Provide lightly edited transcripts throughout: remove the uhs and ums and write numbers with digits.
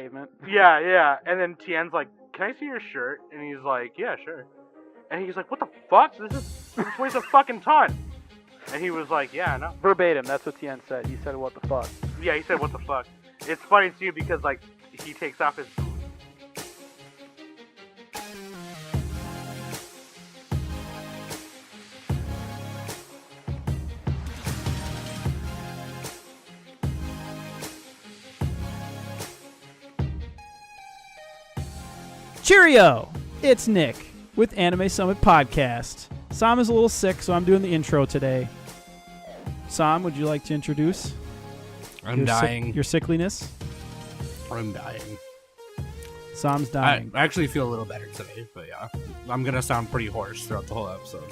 Pavement. Yeah. And then Tien's like, "Can I see your shirt?" And he's like, "Yeah, sure." And he's like, "What the fuck? This weighs a fucking ton." And he was like, "Yeah, I know." Verbatim, that's what Tien said. He said, "What the fuck?" Yeah, he said, "What the fuck?" It's funny too because like he takes off his boots. Cheerio! It's Nick with Anime Summit Podcast. Sam is a little sick, so I'm doing the intro today. Sam, would you like to introduce I'm dying. your sickliness? I'm dying. Sam's dying. I actually feel a little better today, but yeah. I'm going to sound pretty hoarse throughout the whole episode.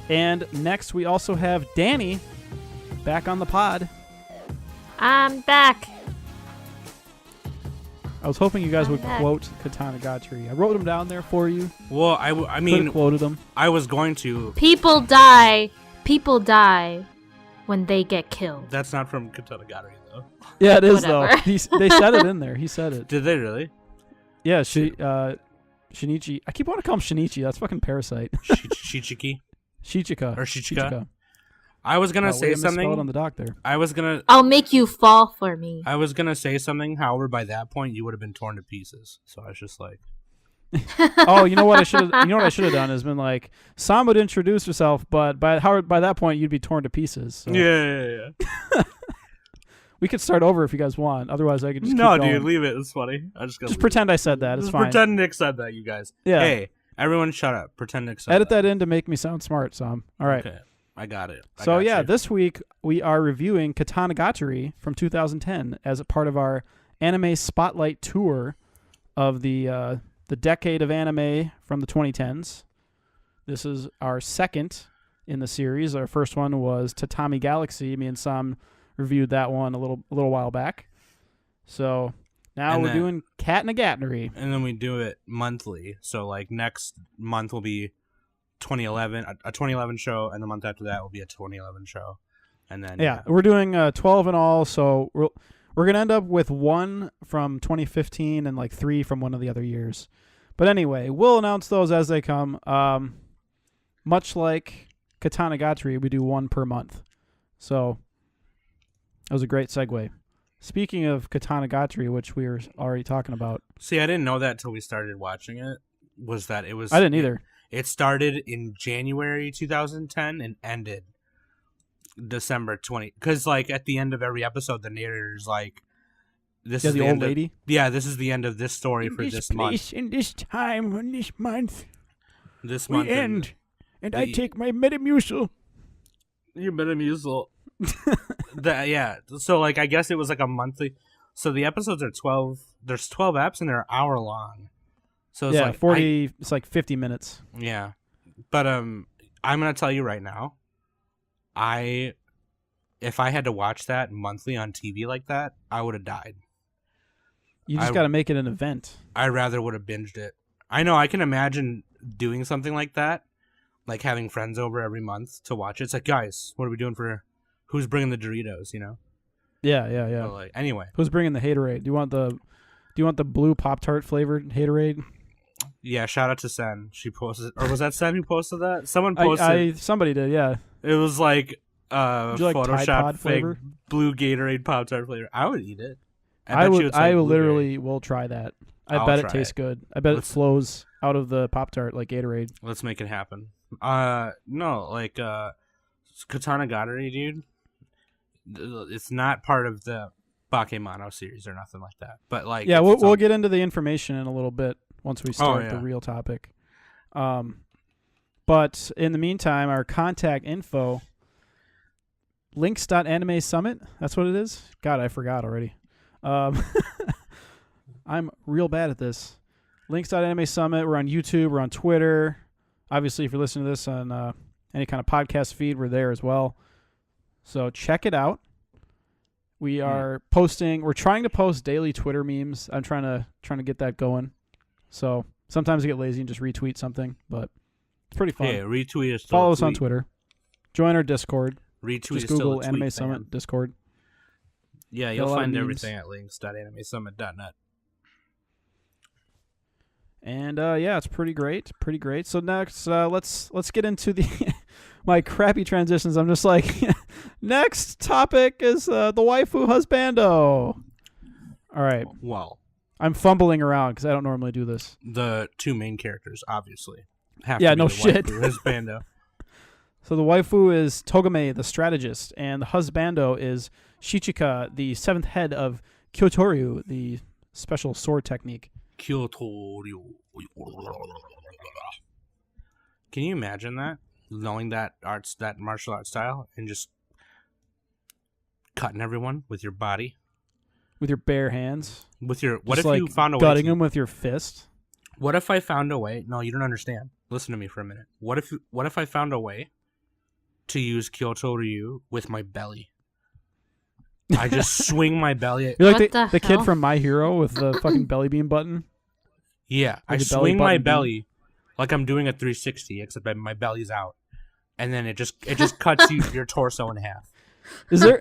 And next, we also have Danny back on the pod. I'm back. I was hoping you guys I'm would back. quote Katanagatari. I wrote them down there for you. Well, I Could mean, have quoted them. I was going to. People die. People die when they get killed. That's not from Katanagatari, though. Yeah, it is, Whatever. though. They said it in there. He said it. Did they really? Yeah, Shinichi. I keep wanting to call him Shinichi. That's fucking Parasite. Shichiki? Shichika. Or Shichika? I was going to Way say to misspell it something. on the doc there. I'll make you fall for me. I was going to say something. However, by that point, you would have been torn to pieces. So I was just like. Oh, you know what I should have done is been like, Sam would introduce herself, but by that point you'd be torn to pieces. So. Yeah. We could start over if you guys want. Otherwise, I could just No, keep going. dude, leave it. It's funny. Just pretend I said that. It's Just fine. pretend Nick said that, you guys. Yeah. Hey, everyone shut up. Pretend Nick said Edit that in to make me sound smart, Sam. All right. Okay. I got it. So yeah, this week we are reviewing Katanagatari from 2010 as a part of our anime spotlight tour of the decade of anime from the 2010s. This is our second in the series. Our first one was Tatami Galaxy. Me and Sam reviewed that one a little while back. So now we're doing Katanagatari. And then we do it monthly. So like next month will be 2011, a 2011 show, and the month after that will be a 2011 show. And then Yeah, we're doing 12 in all, so we're going to end up with one from 2015 and like 3 from one of the other years. But anyway, we'll announce those as they come. Much like Katanagatari, we do one per month. So that was a great segue. Speaking of Katanagatari, which we were already talking about. See, I didn't know that till we started watching it. I didn't either. It started in January 2010 and ended December 20. Because like at the end of every episode, the narrator's like, "This is the old lady." Yeah, this is the end of this story for this month. In this time, in this month, This month and I take my Metamucil. Your Metamucil. Yeah. So like I guess it was like a monthly. So the episodes are 12. There's 12 eps and they're an hour long. So it's like 40. It's like 50 minutes. Yeah, but I'm gonna tell you right now. If I had to watch that monthly on TV like that, I would have died. You just got to make it an event. I rather would have binged it. I know. I can imagine doing something like that, like having friends over every month to watch it. It's like, guys, what are we doing for? Who's bringing the Doritos? You know? Yeah. But like, anyway, Who's bringing the haterade? Do you want the blue Pop-Tart flavored haterade? yeah. Shout out to Sen. She posted, or was that Sen who posted that? Someone posted. Somebody did. Yeah. It was like Would you like Tide Photoshop Pod fake flavor? blue Gatorade Pop-Tart flavor. I would eat it. I bet you it's like literally blueberry. will try that. I I'll bet it try tastes it. good. I bet Let's- it flows out of the Pop-Tart like Gatorade. Let's make it happen. No, like Katanagatari, dude. It's not part of the Bakemono series or nothing like that. But like, Yeah, it's its we'll own- get into the information in a little bit once we start the yeah. real topic. But in the meantime, our contact info, links.anime summit, that's what it is? God, I forgot already. I'm real bad at this. Links.anime summit, we're on YouTube, we're on Twitter. Obviously, if you're listening to this on any kind of podcast feed, we're there as well. So check it out. We are posting. We're trying to post daily Twitter memes. I'm trying to get that going. So sometimes I get lazy and just retweet something, but it's pretty fun. Yeah, retweet is still Follow a us on tweet. Twitter. Join our Discord. Retweet Just is still Google a Anime tweet, Summit fam. Discord. Yeah, Got you'll a lot of find memes. everything at links.animesummit.net. And yeah, it's pretty great, pretty great. So next, let's get into the my crappy transitions. I'm just like, next topic is the waifu husbando. All right, Well, I'm fumbling around because I don't normally do this. the two main characters, obviously, have Yeah, to be no the shit. waifu husbando. So the waifu is Togame, the strategist, and the husbando is Shichika, the seventh head of Kyotoryu, the special sword technique. Kyoto. Can you imagine that? Knowing that martial arts style, and just cutting everyone with your body, With your bare hands. with your. What Just, if like, you found a way? gutting them with your fist. What if I found a way? No, you don't understand. Listen to me for a minute. What if I found a way to use Kyoto Ryu with my belly? I just swing my belly. You're like What the the kid hell? from My Hero with the fucking belly beam button. Yeah, I Like a belly swing my button belly like I'm doing a 360, except my belly's out, and then it just cuts your torso in half. Is there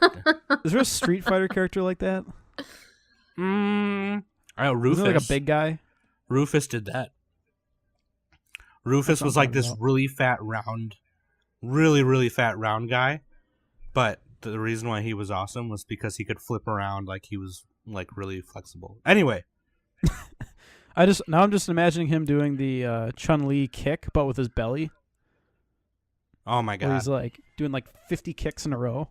a Street Fighter character like that? Oh, Isn't Rufus. it like a big guy? Rufus did that. Rufus That's was what I'm like this talking really fat, really fat, round guy. But the reason why he was awesome was because he could flip around like he was like really flexible. Anyway, I'm just imagining him doing the Chun-Li kick, but with his belly. oh my Where god. he's like doing like 50 kicks in a row.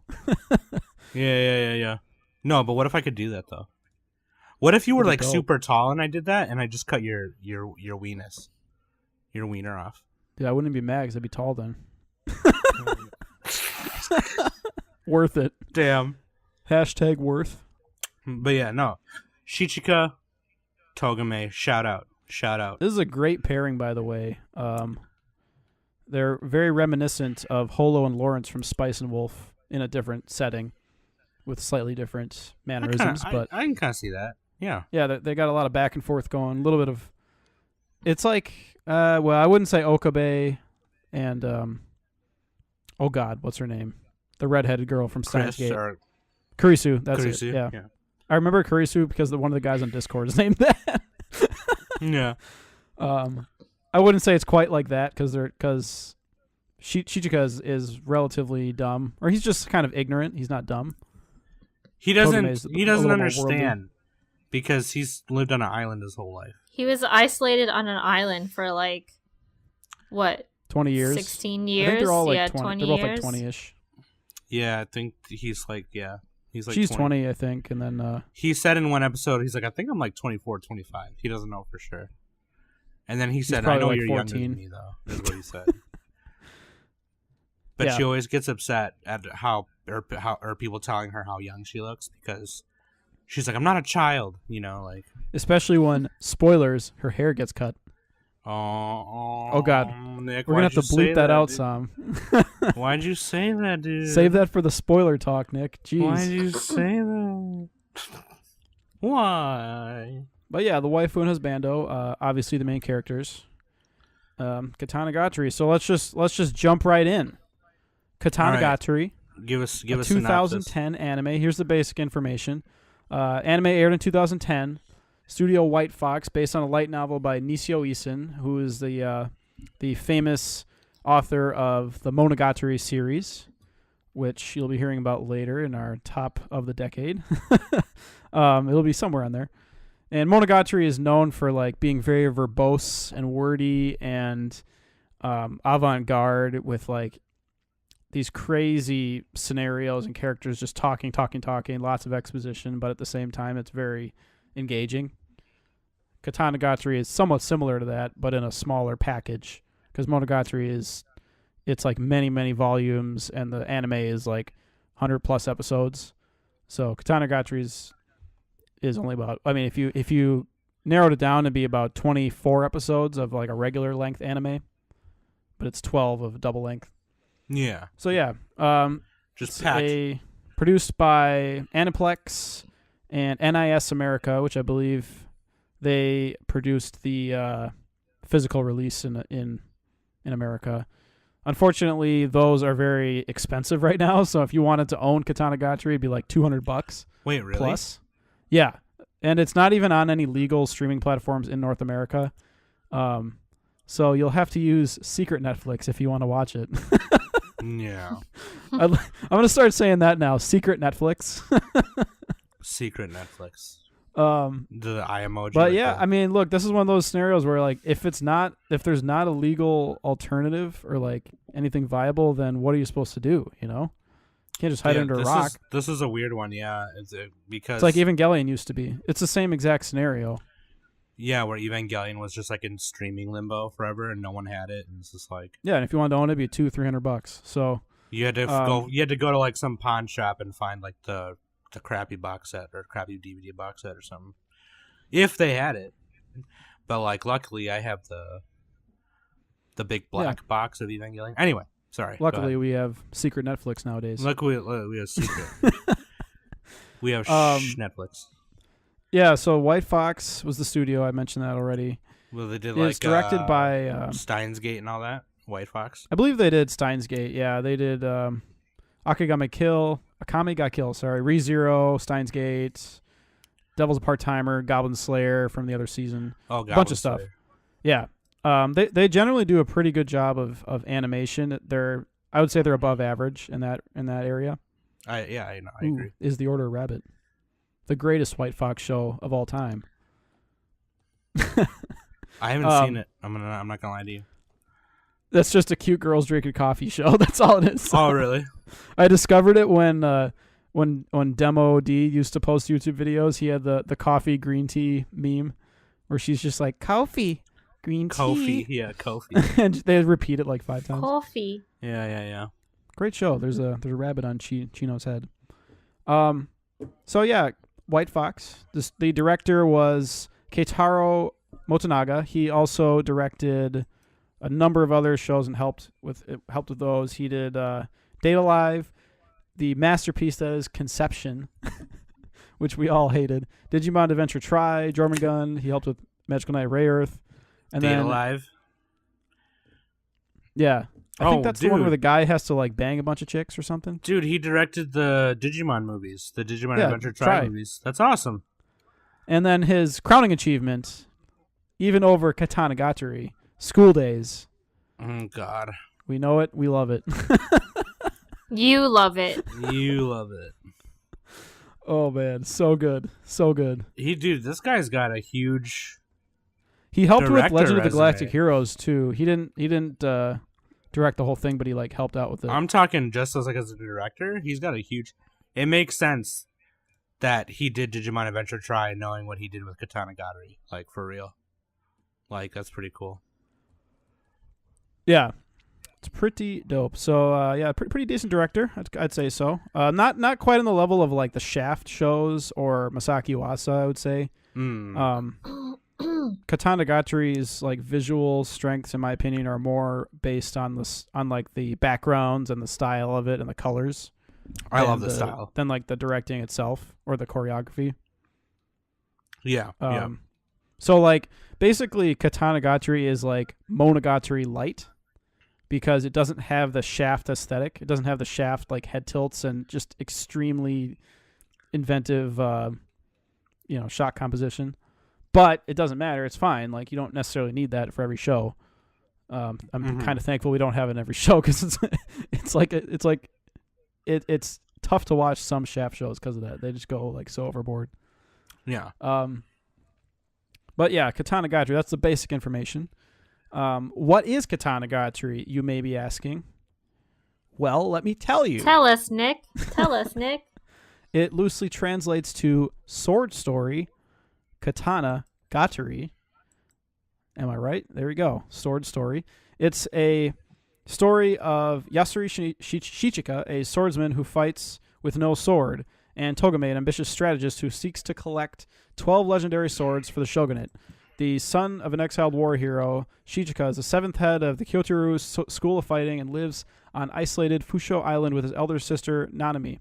Yeah. No, but what if I could do that though? What if you were That'd like be dope. super tall and I did that and I just cut your wiener off? Yeah, I wouldn't be mad because I'd be tall then. Worth it. Damn. Hashtag worth. But yeah, no. Shichika, Togame, shout out. This is a great pairing, by the way. They're very reminiscent of Holo and Lawrence from Spice and Wolf in a different setting with slightly different mannerisms. But I can kind of see that. Yeah. yeah, they got a lot of back and forth going. A little bit of... It's like... well, I wouldn't say Okabe and... oh, God, what's her name? The redheaded girl from Steins Chris Gate. or Kurisu, that's Kurisu, it. Yeah. I remember Kurisu because one of the guys on Discord is named that. Yeah. I wouldn't say it's quite like that because Shichika is relatively dumb, or he's just kind of ignorant. He's not dumb. He Togeme's doesn't a little more understand because he's lived on an island his whole life. He was isolated on an island for like, what, 20 years. 16 years? I think they're all like yeah, 20. 20 They're both years. like 20-ish. Yeah, I think he's like She's 20, I think, and then He said in one episode, he's like, I think I'm like 24, 25. He doesn't know for sure. And then he said, I probably know like you're 14. younger than me, though, is what he said. But Yeah. she always gets upset at how people telling her how young she looks because she's like, I'm not a child, like. especially when spoilers, her hair gets cut. Oh God. Nick, We're gonna have to bleep that out dude? some. Why'd you say that, dude? Save that for the spoiler talk, Nick. Jeez. Why'd you say that? Why? But yeah, the waifu and husbando, obviously the main characters. Katanagatari. So let's just jump right in. Katanagatari, Give us a synopsis. 2010 anime. Here's the basic information. Anime aired in 2010. Studio White Fox, based on a light novel by Nisio Isin, who is the famous author of the Monogatari series, which you'll be hearing about later in our top of the decade. It'll be somewhere on there. And Monogatari is known for like being very verbose and wordy and avant-garde with like these crazy scenarios and characters just talking, lots of exposition, but at the same time it's very engaging. Katanagatari is somewhat similar to that, but in a smaller package, because Monogatari it's like many volumes, and the anime is like 100+ episodes. So Katanagatari is only about, I mean, if you narrowed it down to be about 24 episodes of like a regular length anime, but it's 12 of double length. Yeah. So yeah, Just it's packed. produced by Aniplex and NIS America, which I believe they produced the physical release in America. Unfortunately, those are very expensive right now. So if you wanted to own Katanagatari, it'd be like $200 Wait, really? plus. Yeah, and it's not even on any legal streaming platforms in North America. So you'll have to use Secret Netflix if you want to watch it. Yeah. I'm gonna start saying that now. Secret Netflix. Secret Netflix. The eye emoji. But yeah, I mean, look, this is one of those scenarios where like if there's not a legal alternative or like anything viable, then what are you supposed to do? You know, you can't just hide under a rock. This is a weird one, yeah. Because it's like Evangelion used to be. It's the same exact scenario. Yeah, where Evangelion was just like in streaming limbo forever, and no one had it, and it's just like yeah. And if you wanted to own it, it'd be $200-300. So you had to go. You had to go to like some pawn shop and find like the crappy box set or crappy DVD box set or something, if they had it. But like, luckily, I have the big black box of Evangelion. Anyway, sorry. Luckily, we have Secret Netflix nowadays. Luckily, we have Secret. We have Netflix. Yeah, so White Fox was the studio. I mentioned that already. Well, they did it's directed by Steins Gate and all that. White Fox. I believe they did Steins Gate. Yeah, they did Akame Ga Kill. Sorry, ReZero, Steins Gate, Devil's a Part-Timer, Goblin Slayer from the other season. Oh, Goblin bunch of Slayer. stuff. Yeah, they generally do a pretty good job of animation. I would say they're above average in that area. I know. I agree. Is the Order of Rabbit the greatest White Fox show of all time? I haven't seen it. I'm not gonna lie to you. That's just a cute girls drinking coffee show. That's all it is. Oh, really? I discovered it when Demo D used to post YouTube videos. He had the coffee green tea meme where she's just like, coffee, green tea. Coffee, yeah, coffee. And they repeat it like 5 times. Coffee. Yeah. Great show. There's a rabbit on Chino's head. So yeah, White Fox. The director was Keitaro Motonaga. He also directed a number of other shows and helped with those. He did Date Alive, the masterpiece that is Conception, which we all hated. Digimon Adventure Try, Jormungand. He helped with Magical Knight Rayearth. And Date then Alive. Yeah. I think that's the one where the guy has to like bang a bunch of chicks or something. Dude, he directed the Digimon movies, the Digimon Adventure Try movies. That's awesome. And then his crowning achievement, even over Katanagatari, School Days. Oh, God. We know it. We love it. You love it. You love it. Oh, man. So good. So good. This guy's got a huge... He helped with Legend of the resume. Galactic Heroes, too. He didn't direct the whole thing, but he like helped out with it. I'm talking just as a director. He's got a huge... It makes sense that he did Digimon Adventure Try knowing what he did with Katanagatari. Like, for real. Like, that's pretty cool. Yeah. It's pretty dope. So, yeah, pretty decent director. I'd say so. Not quite on the level of, like, the Shaft shows or Masaki Uasa, I would say. Katanagatari's, like, visual strengths, in my opinion, are more based on like, the backgrounds and the style of it and the colors. I love the style. Than, like, the directing itself or the choreography. Yeah, yeah. So, like, basically, Katanagatari is, like, Monogatari light because it doesn't have the Shaft aesthetic. It doesn't have the Shaft, like, head tilts and just extremely inventive, shot composition. But it doesn't matter. It's fine. Like, you don't necessarily need that for every show. I'm kind of thankful we don't have it in every show because it's tough to watch some Shaft shows because of that. They just go, like, so overboard. Yeah. But yeah, Katanagatari, that's the basic information. What is Katanagatari, you may be asking? Well, let me tell you. Tell us, Nick. Tell us, Nick. It loosely translates to sword story, Katanagatari. Am I right? There we go. Sword story. It's a story of Yasuri Shichika, a swordsman who fights with no sword, and Togame, an ambitious strategist who seeks to collect 12 legendary swords for the shogunate. The son of an exiled war hero, Shichika is the 7th head of the Kyotoru School of Fighting and lives on isolated Fusho Island with his elder sister Nanami.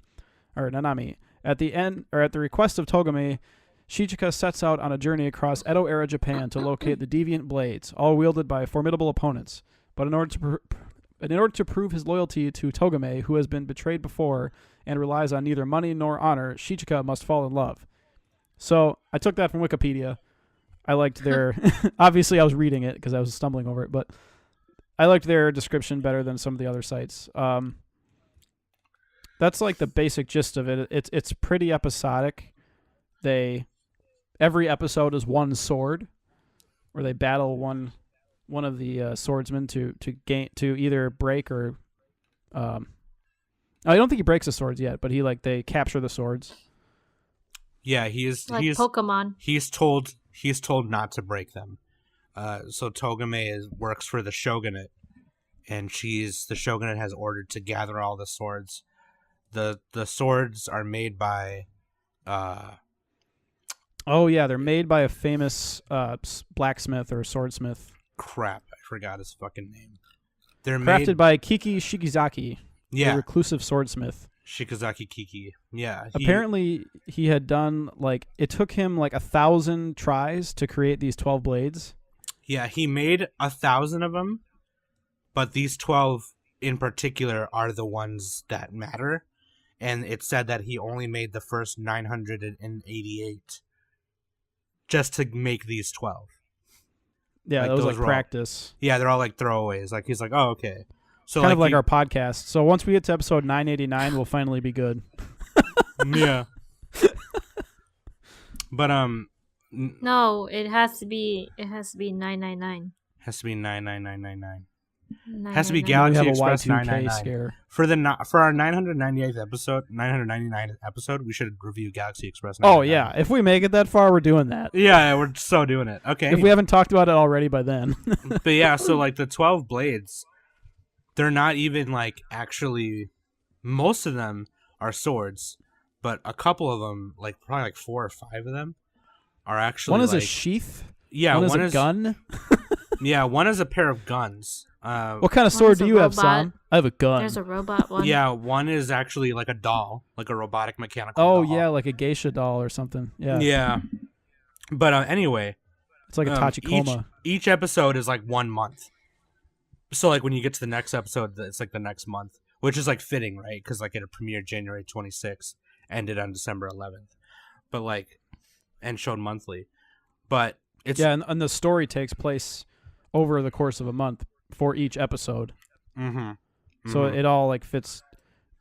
At the request of Togame, Shichika sets out on a journey across Edo-era Japan to locate the deviant blades, all wielded by formidable opponents. But in order in order to prove his loyalty to Togame, who has been betrayed before and relies on neither money nor honor, Shichika must fall in love. So I took that from Wikipedia. I liked their... Obviously, I was reading it because I was stumbling over it, but I liked their description better than some of the other sites. That's like the basic gist of it. It's pretty episodic. Every episode is one sword, where they battle one of the swordsmen to either break or... I don't think he breaks the swords yet, but they capture the swords. Yeah, he's Pokemon. He's told not to break them. So Togame works for the shogunate, and the shogunate has ordered to gather all the swords. The swords are made by Oh yeah, they're made by a famous blacksmith or swordsmith. Crap, I forgot his fucking name. They're crafted by Kiki Shikizaki, a reclusive swordsmith. Shikizaki Kiki. Yeah. Apparently, he had done it took him 1,000 tries to create these 12 blades. Yeah, he made 1,000 of them, but these 12 in particular are the ones that matter. And it said that he only made the first 988 just to make these 12. Yeah, that was practice. They're all throwaways. He's like, oh, okay. So kind of like our podcast. So once we get to episode 989, we'll finally be good. Yeah. But No, it has to be 999. Has to be 99999. 999. Has to be Galaxy Express 999. Scare. For our 998th episode, 999th episode, we should review Galaxy Express 999. Oh yeah, 999. if we make it that far, we're doing that. Yeah, we're so doing it. Okay. If we haven't talked about it already by then. But yeah, so the 12 blades, they're not even actually, most of them are swords, but a couple of them, probably 4 or 5 of them, are actually one is a sheath. Yeah, one is a gun. Yeah, one is a pair of guns. What kind of sword do you have, Sam? I have a gun. There's a robot one. Yeah, one is actually a doll, a robotic mechanical doll. Oh, yeah, like a geisha doll or something. Yeah. Yeah. But anyway. It's like a Tachikoma. Each episode is 1 month. So when you get to the next episode, it's the next month, which is fitting, right? Because it premiered January 26th, ended on December 11th. But and showed monthly. But it's... Yeah, and the story takes place over the course of a month for each episode. Mm-hmm. So it all fits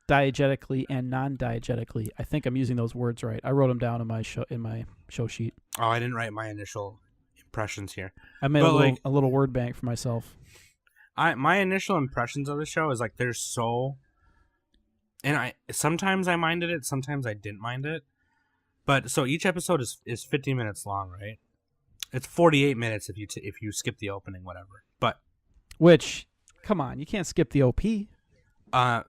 diegetically and non-diegetically. I think I'm using those words right. I wrote them down in my show sheet. Oh, I didn't write my initial impressions here. I made a little word bank for myself. My initial impressions of the show is they're so, and sometimes I minded it, sometimes I didn't mind it. But so each episode is 15 minutes long, right? It's 48 minutes if you skip the opening, whatever. But which, come on, you can't skip the OP. Well,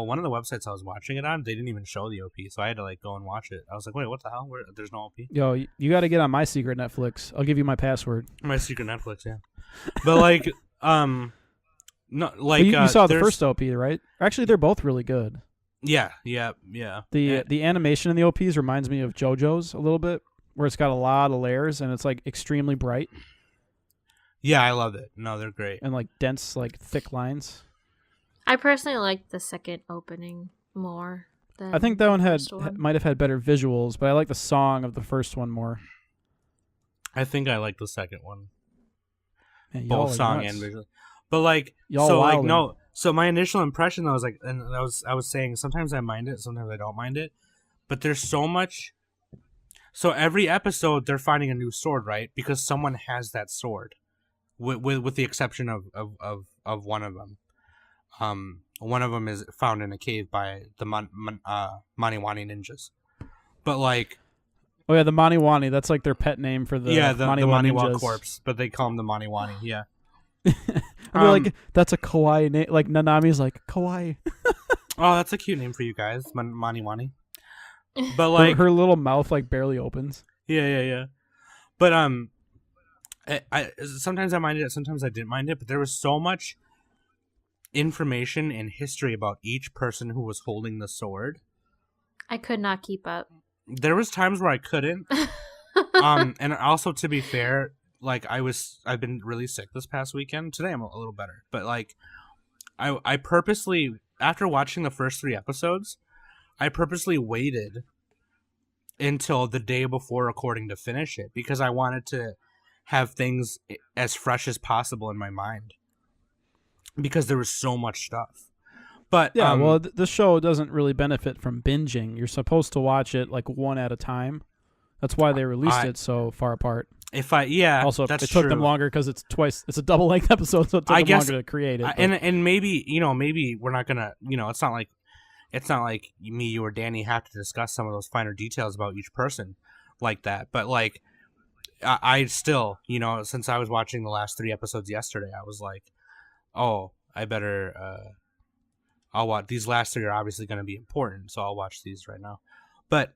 one of the websites I was watching it on, they didn't even show the OP, so I had to go and watch it. I was like, wait, what the hell? There's no OP? Yo, you got to get on my secret Netflix. I'll give you my password. My secret Netflix, yeah. But no, you saw the first OP, right? Actually, they're both really good. Yeah. The animation in the OPs reminds me of JoJo's a little bit, where it's got a lot of layers and it's extremely bright. Yeah, I love it. No, they're great. And dense, thick lines. I personally like the second opening more than I think that one one. might have had better visuals, but I like the song of the first one more. I think I like the second one. Man, both song and visual. But so my initial impression though was and I was saying sometimes I mind it, sometimes I don't mind it. But there's so much. So every episode they're finding a new sword, right? Because someone has that sword. With the exception of one of them. One of them is found in a cave by the Maniwani ninjas. But oh yeah, the Maniwani. That's their pet name for the Maniwa ninjas. corpse, but they call them the Maniwani. Yeah. That's a kawaii name. Nanami's kawaii. Oh, that's a cute name for you guys, Maniwani. But her little mouth barely opens. Yeah. But I sometimes I minded it, sometimes I didn't mind it. But there was so much information and history about each person who was holding the sword. I could not keep up. There was times where I couldn't. And also to be fair, I've been really sick this past weekend. Today I'm a little better, but I purposely, after watching the first 3 episodes, I purposely waited until the day before recording to finish it because I wanted to have things as fresh as possible in my mind because there was so much stuff. But Yeah, well, the show doesn't really benefit from binging. You're supposed to watch it like one at a time. That's why they released it so far apart. Also, that's it took true. them longer because it's twice. It's a double length episode, so it took them longer to create it. And maybe we're not gonna it's not like me, you, or Danny have to discuss some of those finer details about each person like that. But like, I still, since I was watching the last 3 episodes yesterday, I was like, oh, I better. I'll watch these last 3 are obviously going to be important, so I'll watch these right now. But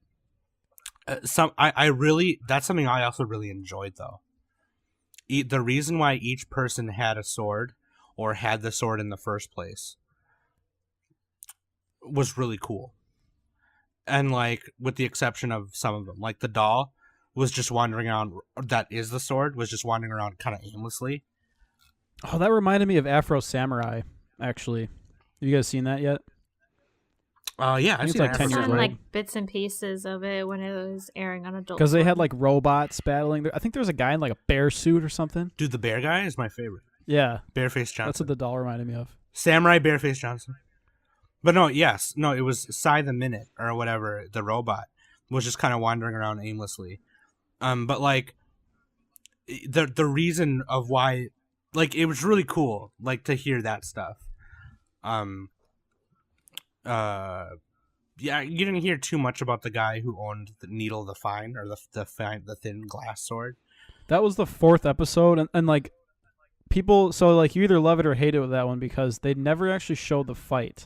that's something I also really enjoyed though. The reason why each person had a sword or had the sword in the first place was really cool. And like, with the exception of some of them, like the doll was just wandering around, that is the sword, was just wandering around kind of aimlessly. Oh, that reminded me of Afro Samurai, actually. Have you guys seen that yet? Yeah, I've it's seen like 10 I years saw old. like bits and pieces of it when it was airing on Adult Because they had Swim. like robots battling. I think there was a guy in like a bear suit or something. Dude, the bear guy is my favorite. Yeah, Bareface Johnson. that's what the doll reminded me of. Samurai Bareface Johnson. But no, it was Psy the Minute or whatever, the robot was just kind of wandering around aimlessly. But like the reason of why, like, it was really cool, like, to hear that stuff. Yeah, you didn't hear too much about the guy who owned the Needle the Fine, or the thin glass sword. That was the 4th episode, and like people, so like you either love it or hate it with that one because they never actually show the fight.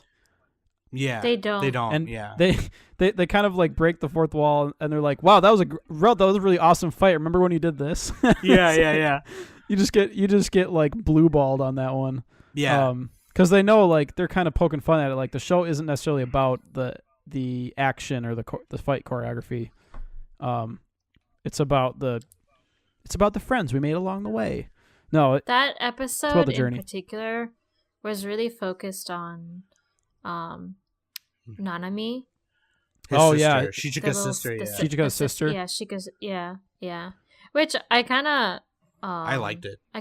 Yeah, They don't. And yeah. they kind of like break the 4th wall, and they're like, "Wow, that was a really awesome fight. Remember when you did this?" Yeah. You just get like blue balled on that one. Yeah. Because they know like they're kind of poking fun at it. Like the show isn't necessarily about the action or the fight choreography. It's about the friends we made along the way. No, That about episode the in journey. particular was really focused on Nanami. His Oh, sister. yeah. Shichika's sister, yeah. Shichika's sister? Yeah, Shika's. Yeah. Which I kind of. I liked it. I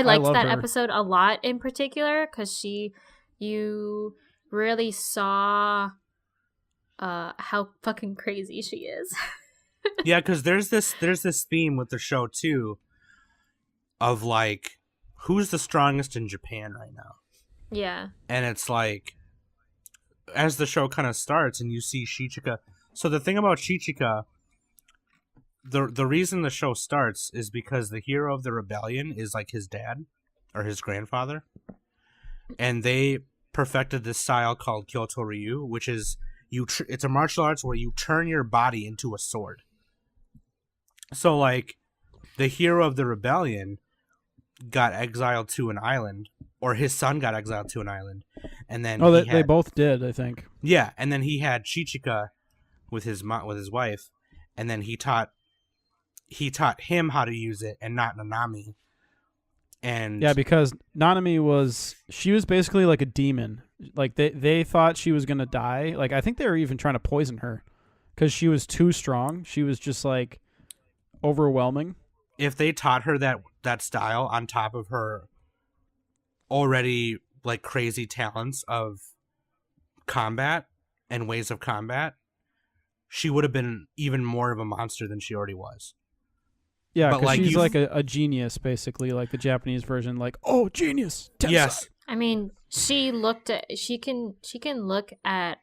liked love that her. episode a lot in particular because you really saw how fucking crazy she is. Yeah, because there's this theme with the show too, of like, who's the strongest in Japan right now? Yeah. And it's like, as the show kind of starts and you see Shichika. So the thing about Shichika, the reason the show starts is because the hero of the rebellion is like his dad or his grandfather, and they perfected this style called Kyoto Ryu, which is it's a martial arts where you turn your body into a sword. So like, the hero of the rebellion got exiled to an island, or his son got exiled to an island, and then they both did, I think. Yeah, and then he had Shichika with his wife, and then he taught him how to use it, and not Nanami. And Yeah, because Nanami was basically like a demon. Like they thought she was gonna die. Like I think they were even trying to poison her because she was too strong. She was just like overwhelming. if they taught her that style on top of her already like crazy talents of combat and ways of combat, she would have been even more of a monster than she already was. Yeah, But, because like, she's you- like a genius, basically, like the Japanese version. Like, oh, genius! Tensai. Yes. I mean, she can look at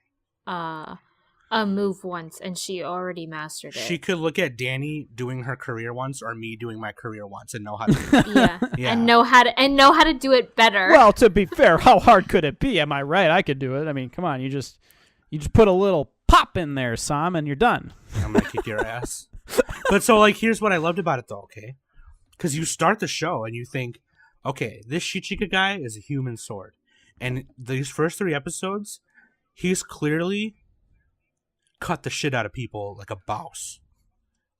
a move once and she already mastered it. She could look at Danny doing her career once or me doing my career once and know how to do it. yeah. Yeah. and know how to do it better. Well, to be fair, how hard could it be? Am I right? I could do it. I mean, come on, you just put a little pop in there, Sam, and you're done. I'm gonna kick your ass. But so, like, here's what I loved about it, though, okay? Because you start the show and you think, okay, this Shichika guy is a human sword. And these first 3 episodes, he's clearly cut the shit out of people like a boss,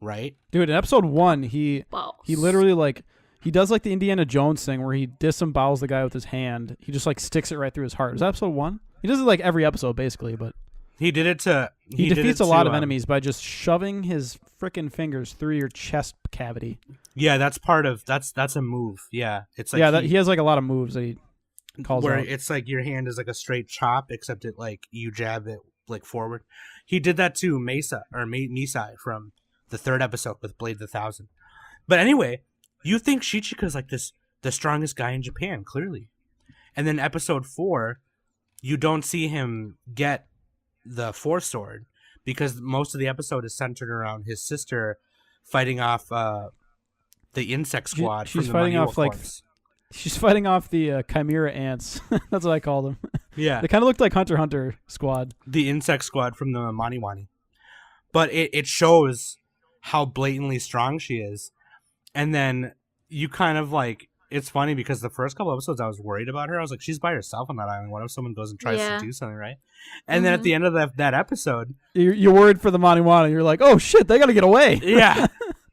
right? Dude, in episode 1, he Balls. literally like He does like the Indiana Jones thing where he disembowels the guy with his hand. He just like sticks it right through his heart. Is that episode 1? He does it like every episode basically, but He did it to. he defeats a lot of enemies by just shoving his frickin' fingers through your chest cavity. Yeah, that's part of that's a move. Yeah, it's like he has like a lot of moves that he calls where out. it's like your hand is like a straight chop, except it like you jab it like forward. He did that to Misai from the 3rd episode with Blade the Thousand. But anyway, you think Shichika's like the strongest guy in Japan, clearly, and then episode 4, you don't see him get the 4th sword because most of the episode is centered around his sister fighting off the insect squad. She's from the fighting Maniwa off like corpse. she's fighting off the chimera ants. That's what I call them. Yeah, They kind of looked like Hunter x Hunter squad. the insect squad from the Maniwani. But it shows how blatantly strong she is. And then you kind of like, it's funny because the first couple episodes I was worried about her. I was like, she's by herself on that island. What if someone goes and tries Yeah. to do something, right? And then at the end of that episode, You're worried for the Maniwana. You're like, oh shit, they gotta get away. yeah,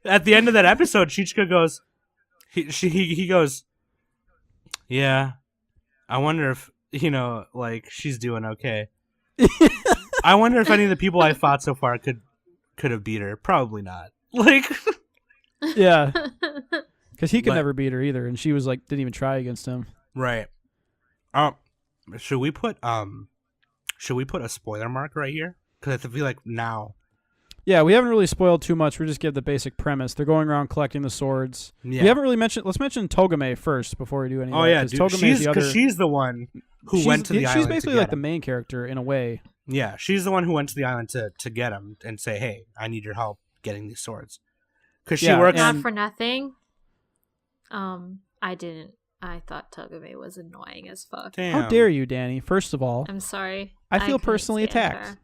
at the end of that episode, Chichika goes, he goes, yeah, I wonder if, like she's doing okay. I wonder if any of the people I fought so far could have beat her. Probably not. Like, Yeah, because he could But- never beat her either, and she was like, didn't even try against him. right. Should we put a spoiler mark right here? Because I feel like now. Yeah, we haven't really spoiled too much. We just give the basic premise. They're going around collecting the swords. Yeah. We haven't really mentioned. Let's mention Togame first before we do anything. Oh yeah, dude. She's the one who went to the island. She's basically to get like the him. main character in a way. Yeah, she's the one who went to the island to get him and say, "Hey, I need your help getting these swords." Because she Yeah, works. Not for nothing. I thought Togame was annoying as fuck. Damn. How dare you, Danny? First of all, I'm sorry. I feel couldn't personally stand attacked. her.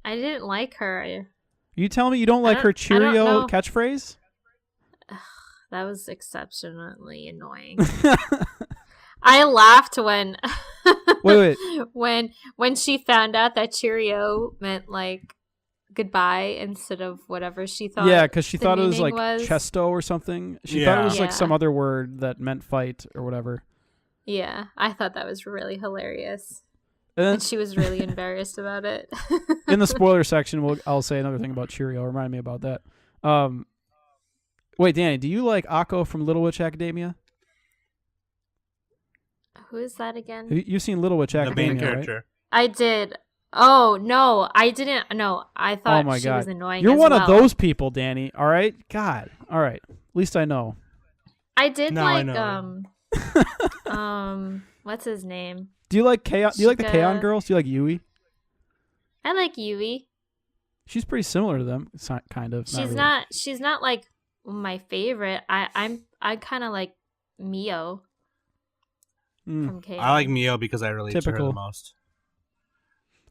I didn't like her. You tell me you don't like her I don't Cheerio know. catchphrase? That was exceptionally annoying. I laughed when Wait. when she found out that Cheerio meant like goodbye instead of whatever she thought. Yeah, because she the thought it was meaning like was. chesto or something. She thought it Yeah. was like Yeah. some other word that meant fight or whatever. Yeah, I thought that was really hilarious. And then And she was really embarrassed about it. in the spoiler section, I'll say another thing about Cheerio. Remind me about that. Wait, Danny, do you like Akko from Little Witch Academia? Who is that again? You've seen Little Witch the main Academia, right? character. I did. Oh no, I didn't. No, I thought Oh my she God. was annoying. You're as one well. of those people, Danny. All right? God. All right. At least I know. I did Now I like know. what's his name? Do you like Kaon? Do you like the Shika. Kaon girls? Do you like Yui? I like Yui. She's pretty similar to them, kind of. She's really. She's not like my favorite. I kind of like Mio Mm. from K. I like Mio because I relate to her Typical. the most.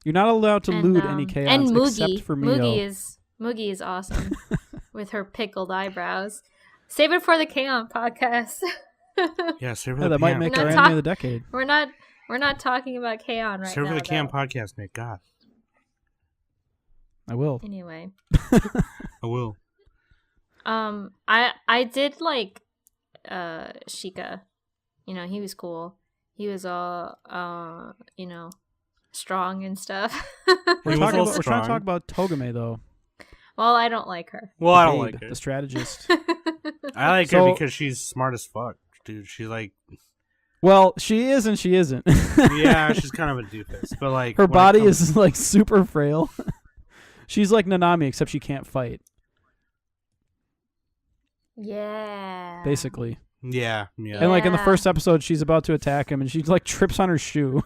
You're not allowed to and, lewd any Kaons and Mugi. except for Mio. Mugi is awesome with her pickled eyebrows. Save it for the K-On podcast. Yeah, serve Yeah, the that might Cam. make We're our not anime talk- of the decade. We're not talking about K-On right serve now. the Cam though. podcast, mate. God, I will. Anyway, I will. I did like Shika. He was cool. He was all strong and stuff. We're, He was talking all about, we're trying to strong. talk about Togame, though. Well, I don't like her. Well, I don't Babe, like her. the strategist. I like So- her because she's smart as fuck, dude. She's like, Well, she is and she isn't. yeah, she's kind of a doofus, but like Her when it body comes- is like super frail. She's like Nanami, except she can't fight, Yeah. basically. yeah. And like in the Yeah. first episode, she's about to attack him, and she like trips on her shoe.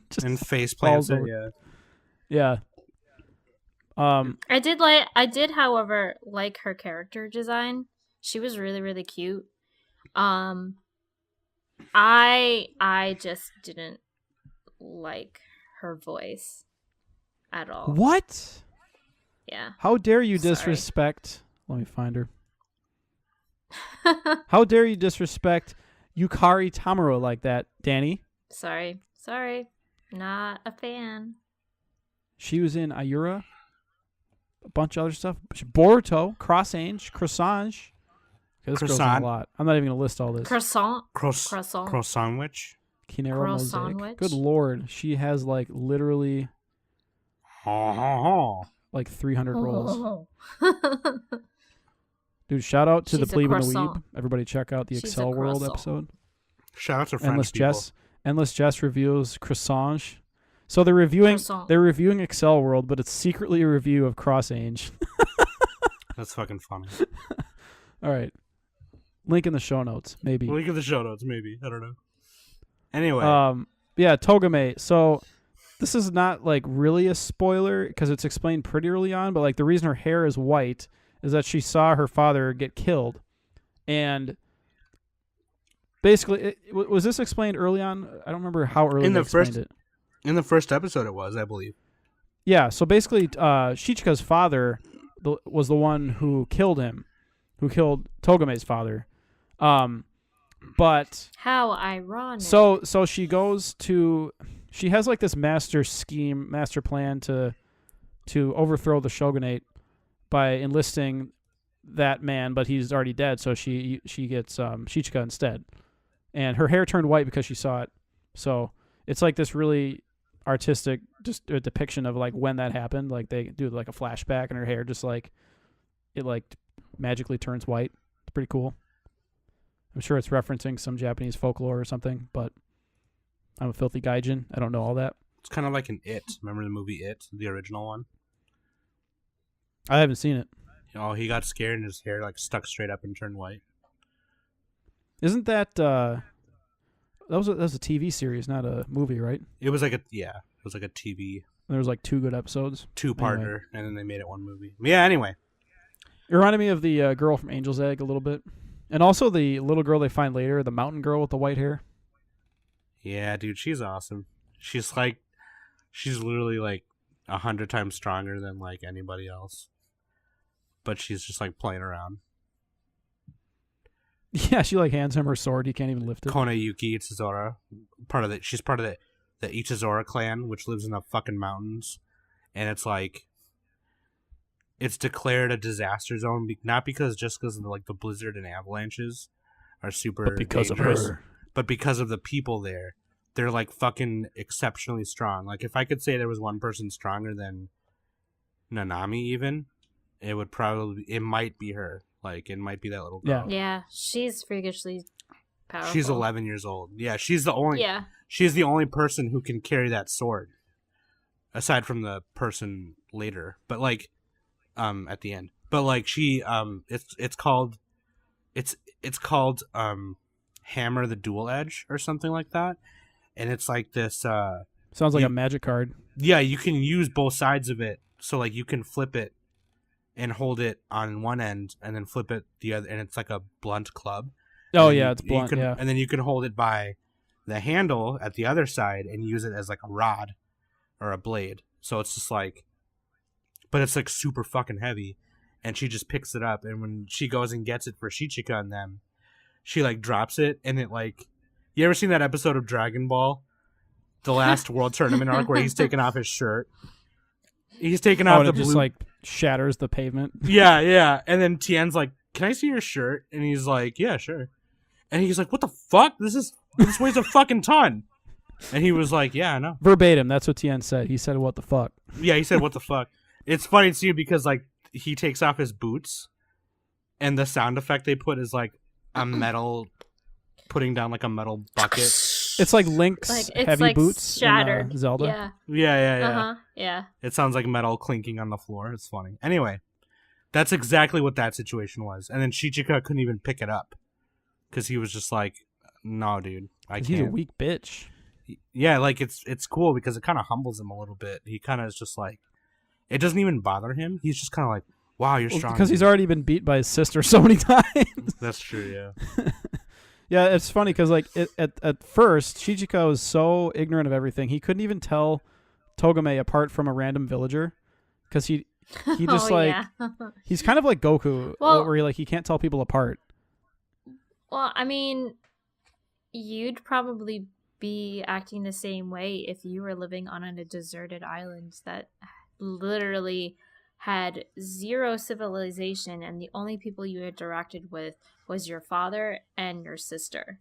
Just and face falls plants it. over. Yeah. Yeah. I did, however, like her character design. She was really, really cute. I just didn't like her voice at all. What? Yeah. How dare you Sorry. disrespect? Let me find her. How dare you disrespect Yukari Tamuro like that, Danny? Sorry. Not a fan. She was in Ayura, a bunch of other stuff. Boruto, Cross Ange, Croissant. This girl's in a Croissant. lot. I'm not even gonna list all this. Croissant. Croissant witch. Kinero Croissant mosaic. witch? Good lord, she has like literally like 300 rolls. Dude, shout out to She's the a Plebe and the croissant. Weeb. Everybody check out the She's a Excel World croissant. episode. Shout out to French Endless people. Jess. Endless Jess reviews Croissant. So they're reviewing Croissant. they're reviewing Excel World, but it's secretly a review of Crossange. That's fucking funny. All right. Link in the show notes, maybe. Link in the show notes, maybe. I don't know. Anyway. Yeah, Togame. So this is not like really a spoiler because it's explained pretty early on, but like the reason her hair is white is that she saw her father get killed. And basically, was this explained early on? I don't remember how early they explained it. In the first episode it was, I believe. Yeah, so basically Shichika's father was the one who killed him, who killed Togame's father. But How ironic. so she goes to, she has like this master plan to overthrow the shogunate by enlisting that man, but he's already dead, so she gets Shichika instead. And her hair turned white because she saw it. So it's like this really artistic just a depiction of like when that happened. Like they do like a flashback and her hair just like it like magically turns white. It's pretty cool. I'm sure it's referencing some Japanese folklore or something, but I'm a filthy gaijin. I don't know all that. It's kind of like an It. Remember the movie It, the original one? I haven't seen it. Oh, he got scared and his hair like stuck straight up and turned white. Isn't that that was a TV series, not a movie, right? It was like a TV There was like 2 good episodes. two-parter, Anyway. and then they made it one movie. Yeah, anyway. It reminded me of the girl from Angel's Egg a little bit. And also the little girl they find later, the mountain girl with the white hair. Yeah, dude, she's awesome. She's literally like 100 times stronger than like anybody else. But she's just like playing around. Yeah, she like hands him her sword. He can't even lift it. Kona Yuki Ichizora, she's part of the Ichizora clan, which lives in the fucking mountains, and it's like it's declared a disaster zone, not because of like the blizzard and avalanches are super But because dangerous, of her. but because of the people there. They're like fucking exceptionally strong. Like if I could say there was one person stronger than Nanami, even it might be her. Like it might be that little girl. Yeah, she's freakishly powerful. She's 11 years old. Yeah, she's the only. Yeah. She's the only person who can carry that sword, aside from the person later. But like, at the end. But like she, it's called Hammer the Dual Edge or something like that, and it's like this. Sounds like a magic card. Yeah, you can use both sides of it. So like you can flip it and hold it on one end, and then flip it the other, and it's like a blunt club. Oh And yeah, it's blunt. Yeah. And then you can hold it by the handle at the other side and use it as like a rod or a blade. So it's just like, but it's like super fucking heavy. And she just picks it up, and when she goes and gets it for Shichika and them, she like drops it, and it like, you ever seen that episode of Dragon Ball, the last World Tournament arc where he's taking off his shirt? He's taking off and the it just blue. like shatters the pavement. Yeah. And then Tien's like, "Can I see your shirt?" And he's like, "Yeah, sure." And he's like, "What the fuck? This weighs a fucking ton." And he was like, "Yeah, I know." Verbatim, that's what Tien said. He said, "What the fuck?" Yeah, he said, "What the fuck?" It's funny too because like he takes off his boots, and the sound effect they put is like a metal putting down like a metal bucket. It's like Link's Like it's heavy like boots shattered. in Zelda. Yeah. Yeah. Uh-huh. Yeah. It sounds like metal clinking on the floor. It's funny. Anyway, that's exactly what that situation was. And then Shichika couldn't even pick it up because he was just like, "No, dude, I can't." He's a weak bitch. Yeah, like it's cool because it kind of humbles him a little bit. He kind of is just like, it doesn't even bother him. He's just kind of like, "Wow, you're strong." Because he's already been beat by his sister so many times. That's true. Yeah. Yeah, it's funny because like at first Shichika was so ignorant of everything he couldn't even tell Togame apart from a random villager because he just he's kind of like Goku where he can't tell people apart. Well, I mean, you'd probably be acting the same way if you were living on a deserted island that literally had zero civilization, and the only people you interacted with was your father and your sister.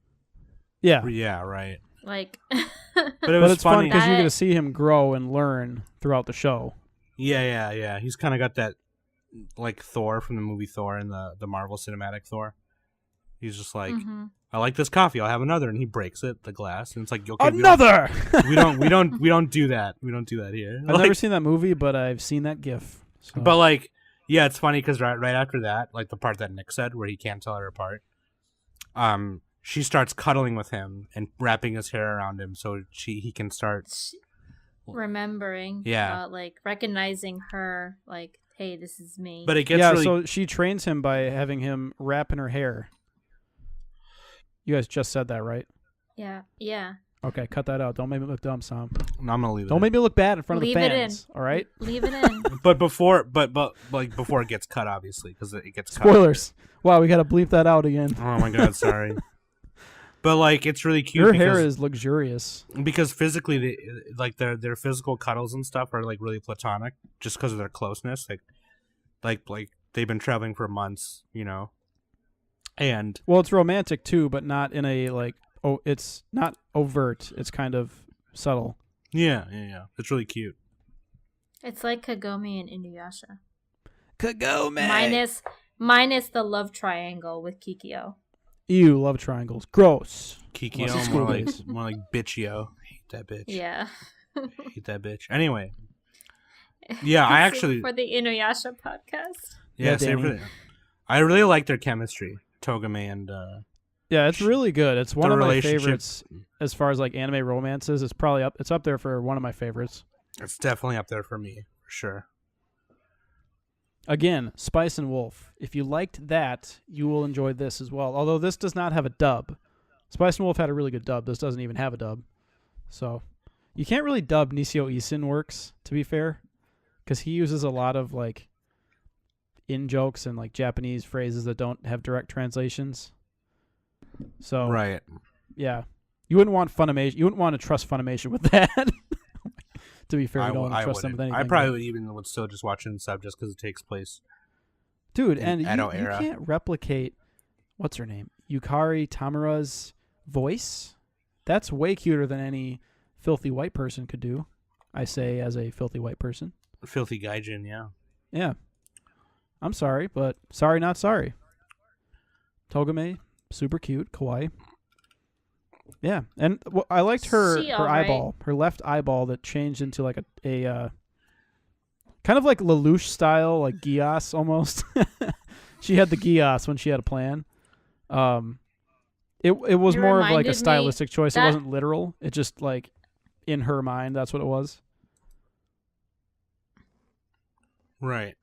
Yeah. Yeah, right. Like, But it But was it's fun funny. because you're That- going to see him grow and learn throughout the show. Yeah. He's kind of got that, like Thor from the movie Thor and the Marvel Cinematic Thor. He's just like, mhm. I like this coffee. I'll have another, and he breaks it, the glass, and it's like, okay, Another! We don't do that. We don't do that here. I've never seen that movie, but I've seen that GIF. So. But like, yeah, it's funny because right after that, like the part that Nick said, where he can't tell her apart, she starts cuddling with him and wrapping his hair around him so he can start. Remembering, Yeah. like recognizing her, like, hey, this is me. But it gets yeah, really. so she trains him by having him wrap in her hair. You guys just said that, right? yeah. Okay, cut that out. Don't make me look dumb, Sam. No, I'm gonna leave it. Don't make me look bad in front Leave of it the in. fans. All right. Leave it in. But before it gets cut, obviously, because it gets cut. Spoilers. Wow, we got to bleep that out again. Oh my god, sorry. But like, it's really cute. Your because, hair is luxurious. because physically, their physical cuddles and stuff are like really platonic, just because of their closeness. Like they've been traveling for months, you know. And Well, it's romantic too, but not in a like. Oh, it's not overt. It's kind of subtle. yeah, it's really cute. It's like Kagome and Inuyasha. Kagome. Minus the love triangle with Kikyo. Ew, love triangles. Gross. Kikyo, Unless it's school more days. like bitchio. Hate that bitch. Yeah. Hate that bitch. Anyway, yeah, I actually for the Inuyasha podcast. Yeah, save Danny. for that. I really like their chemistry, Togame and Yeah, it's really good. It's one the of my relationship- favorites as far as like anime romances. It's probably up. It's up there for one of my favorites. it's definitely up there for me, for sure. Again, Spice and Wolf. If you liked that, you will enjoy this as well. Although this does not have a dub. Spice and Wolf had a really good dub. This doesn't even have a dub. So you can't really dub Nisio Isin works, to be fair, because he uses a lot of like in jokes and like Japanese phrases that don't have direct translations. So Right. yeah, you wouldn't want Funimation. You wouldn't want to trust Funimation with that. To be fair, you don't want to trust them with wouldn't. anything. I probably would still just watch it in sub just because it takes place. Dude, in and Edo you era. can't replicate what's her name, Yukari Tamura's voice. That's way cuter than any filthy white person could do. I say as a filthy white person. Filthy Gaijin, yeah. Yeah, I'm sorry, but sorry, not sorry. Togame, super cute, kawaii. Yeah, and I liked her She her alright. eyeball, her left eyeball that changed into like a kind of like Lelouch style, like Gias almost. She had the Gias when she had a plan. It was You more of like reminded a me stylistic choice. It that- wasn't literal. It just like in her mind, that's what it was. Right.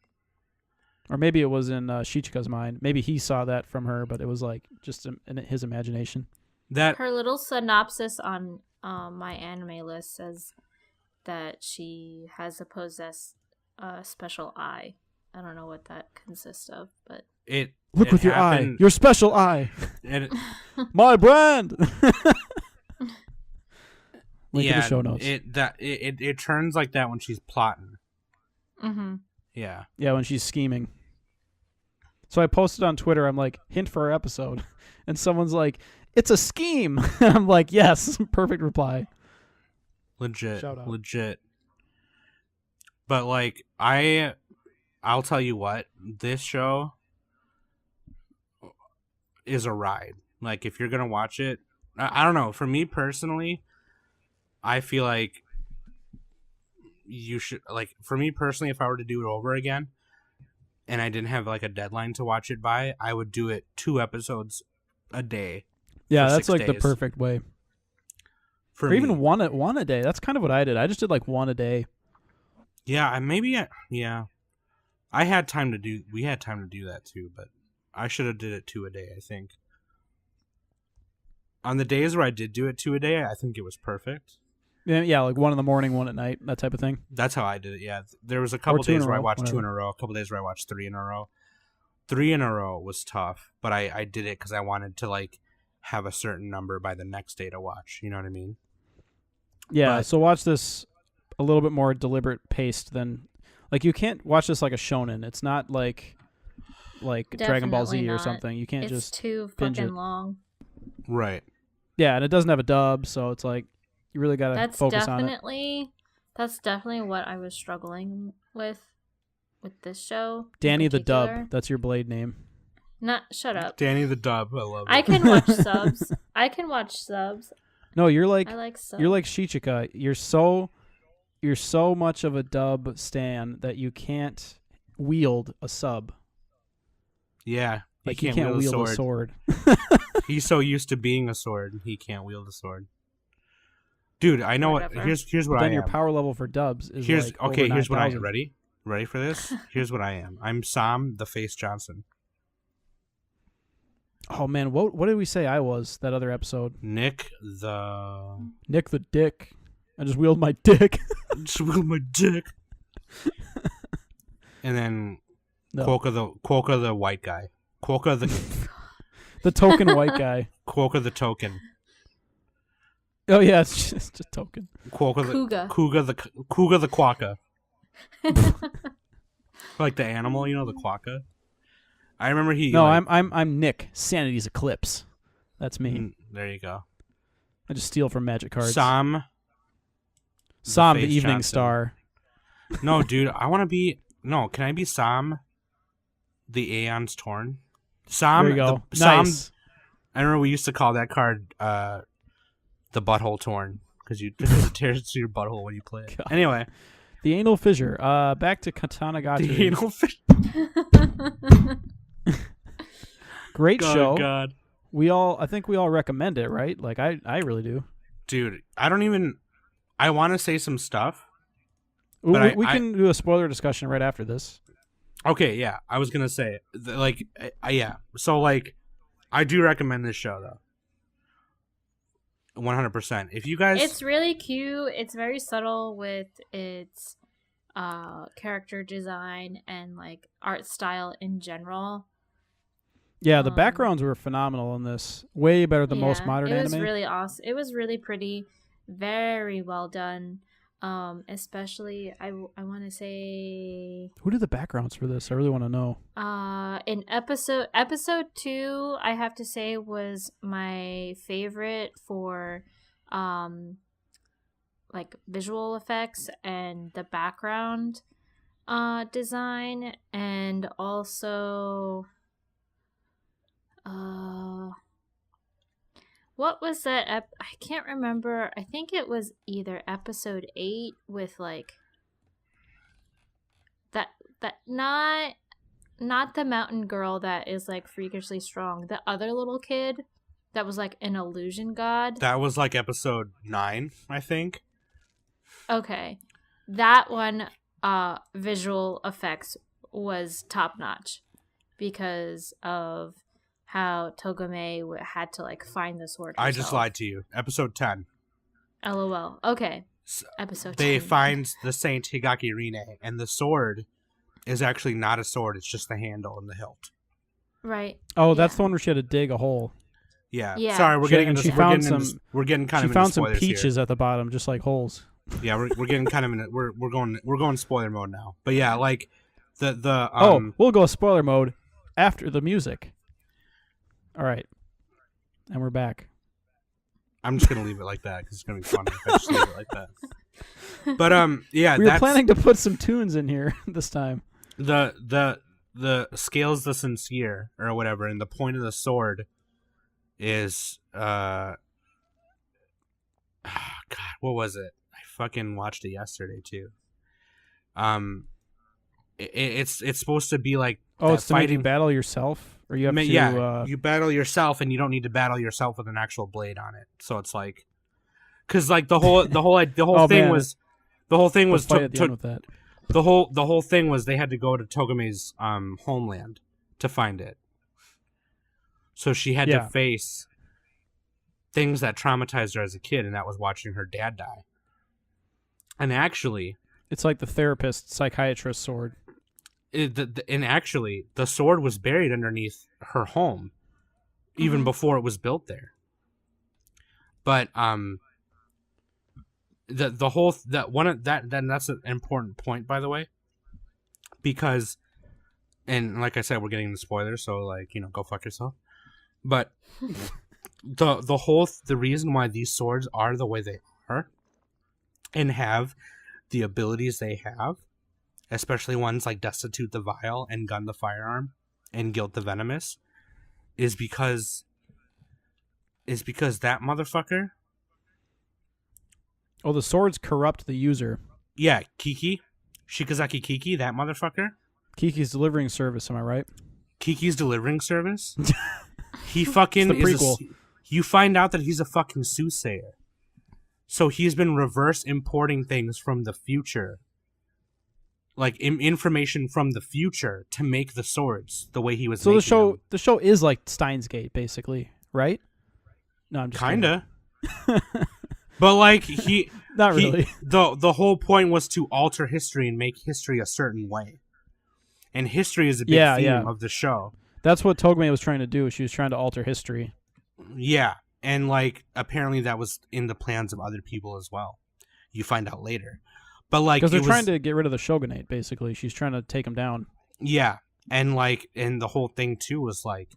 Or maybe it was in Shichika's mind. Maybe he saw that from her, but it was like just in his imagination. That Her little synopsis on my anime list says that she has a possessed special eye. I don't know what that consists of, but it Look it with your eye, happened- your special eye, it- my brand. Link in yeah, the show notes. it turns like that when she's plotting. mm-hmm. Yeah. Yeah, when she's scheming. So I posted on Twitter, I'm like, hint for our episode. And someone's like, it's a scheme. I'm like, yes, perfect reply. Legit. Shout out. Legit. But like I'll tell you what, this show is a ride. Like if you're gonna watch it, I don't know. For me personally, I feel like you should like. For me personally, if I were to do it over again, and I didn't have like a deadline to watch it by, I would do it 2 episodes a day. Yeah, for that's 6 like the days. perfect way. For Or me. even one a day. That's kind of what I did. I just did like one a day. Yeah, yeah. I had time to do. We had time to do that too, but I should have did it 2 a day. I think. On the days where I did do it 2 a day, I think it was perfect. Yeah, like 1 in the morning, 1 at night, that type of thing. That's how I did it. Yeah, there was a couple 2 in days a where I row, watched 2 in whatever. a row. A couple days where I watched 3 in a row. 3 in a row was tough, but I did it because I wanted to like have a certain number by the next day to watch. You know what I mean? Yeah, But- so watch this a little bit more deliberate paced than Like you can't watch this like a shonen. It's not like Dragon Ball Z Definitely or not. something. You can't It's just too binge fucking it. long. Right. Yeah, and it doesn't have a dub, so it's like you really gotta That's focus on it. definitely what I was struggling with this show. in Danny the particular. Dub. That's your blade name. Not shut up. Danny the Dub. I love it. I can watch subs. I can watch subs. No, you're like I like subs. you're like Shichika. You're so much of a dub stan that you can't wield a sub. Yeah. Like He you can't can't wield wield a a sword. He's so used to being a sword, he can't wield a sword. Dude, I know what. Whatever. Here's what But I then your am. power level for dubs is Here's like okay. over Here's what I am. 9,000. Ready for this? Here's what I am. I'm Sam the Face Johnson. Oh man, what did we say I was that other episode? Nick the. Nick the Dick. I just wield my dick. Just with my dick. And then No. Quokka the white guy. Quokka the The token white guy. Quokka the token. Oh yeah, it's just a token. Quokka Kuga. Kuga the quokka. Like the animal, you know, the quokka. I remember he. No, like, I'm Nick. Sanity's eclipse. That's me. There you go. I just steal from magic cards. Sam the Face Evening Johnson. Star. No, dude, I want to be. No, can I be Sam the Aeon's Torn? Sam. There you go. Sam. Nice. I remember we used to call that card the Butthole Torn because it tears through your butthole when you play it. God. Anyway, The anal fissure. Back to Katanagatari. the anal fish. Great show. God. I think we all recommend it, right? Like I really do. Dude, I don't even. I want to say some stuff. We, But we can do a spoiler discussion right after this. Okay, yeah, I was gonna say yeah. So like, I do recommend this show though. 100%. If you guys, It's really cute. It's very subtle with its character design and like art style in general. Yeah, the backgrounds were phenomenal in this. Way better than most modern it anime. was really awesome. It was really pretty, very well done. Especially I want to say Who did the backgrounds for this? I really want to know. in episode 2, I have to say was my favorite for like visual effects and the background design, and also what was that? I can't remember. I think it was either episode 8 with like that not the mountain girl that is like freakishly strong. The other little kid that was like an illusion god. that was like episode 9, I think. Okay, that one visual effects was top notch because of how Togame had to like find the sword herself. I just lied to you. Episode 10. LOL. Okay. Episode They 10. find the Saint Higaki Rine, and the sword is actually not a sword. It's just the handle and the hilt. Right. Oh, that's Yeah. the one where she had to dig a hole. Yeah. Yeah. Sorry, we're She- getting and into she found we're getting kind She of found into some spoilers here. peaches at the bottom, just like holes. Yeah, we're getting kind of in it. We're going spoiler mode now. But yeah, like the We'll go spoiler mode after the music. All right, and we're back. I'm just gonna leave it like that because it's gonna be fun if I just leave it like that. But yeah, We were that's planning to put some tunes in here this time. the scales the sincere or whatever, and the point of the sword is God, what was it? I fucking watched it yesterday too. It's supposed to be like It's to make you fighting. battle yourself, or you have to. You battle yourself, and you don't need to battle yourself with an actual blade on it. So it's like, because like the whole Oh, thing man. was, the whole thing we'll was fight at the end with that. the whole thing was they had to go to Togame's homeland to find it. So she had Yeah. to face things that traumatized her as a kid, and that was watching her dad die. And actually, It's like the therapist psychiatrist sword. the sword was buried underneath her home, even before it was built there. But the whole that's an important point, by the way. because, and like I said, we're getting the spoilers, so like, go fuck yourself. But the reason why these swords are the way they are and have the abilities they have, especially ones like Destitute the Vile and Gun the Firearm and Guilt the Venomous, is because that motherfucker. Oh, the swords corrupt the user. Yeah, Shikazaki Kiki, that motherfucker. Kiki's delivering service, am I right? Kiki's delivering service. He fucking It's the is. prequel. You find out that he's a fucking soothsayer. So he's been reverse importing things from the future, like information from the future, to make the swords the way he was. So making them. the show is like Steins Gate, basically, right? No, I'm just Kinda. But like not really. The whole point was to alter history and make history a certain way, and history is a big theme of the show. That's what Togame was trying to do. She was trying to alter history. Yeah, and like apparently that was in the plans of other people as well. You find out later, but like because they're trying to get rid of the shogunate. Basically, she's trying to take him down. Yeah, and the whole thing too was like,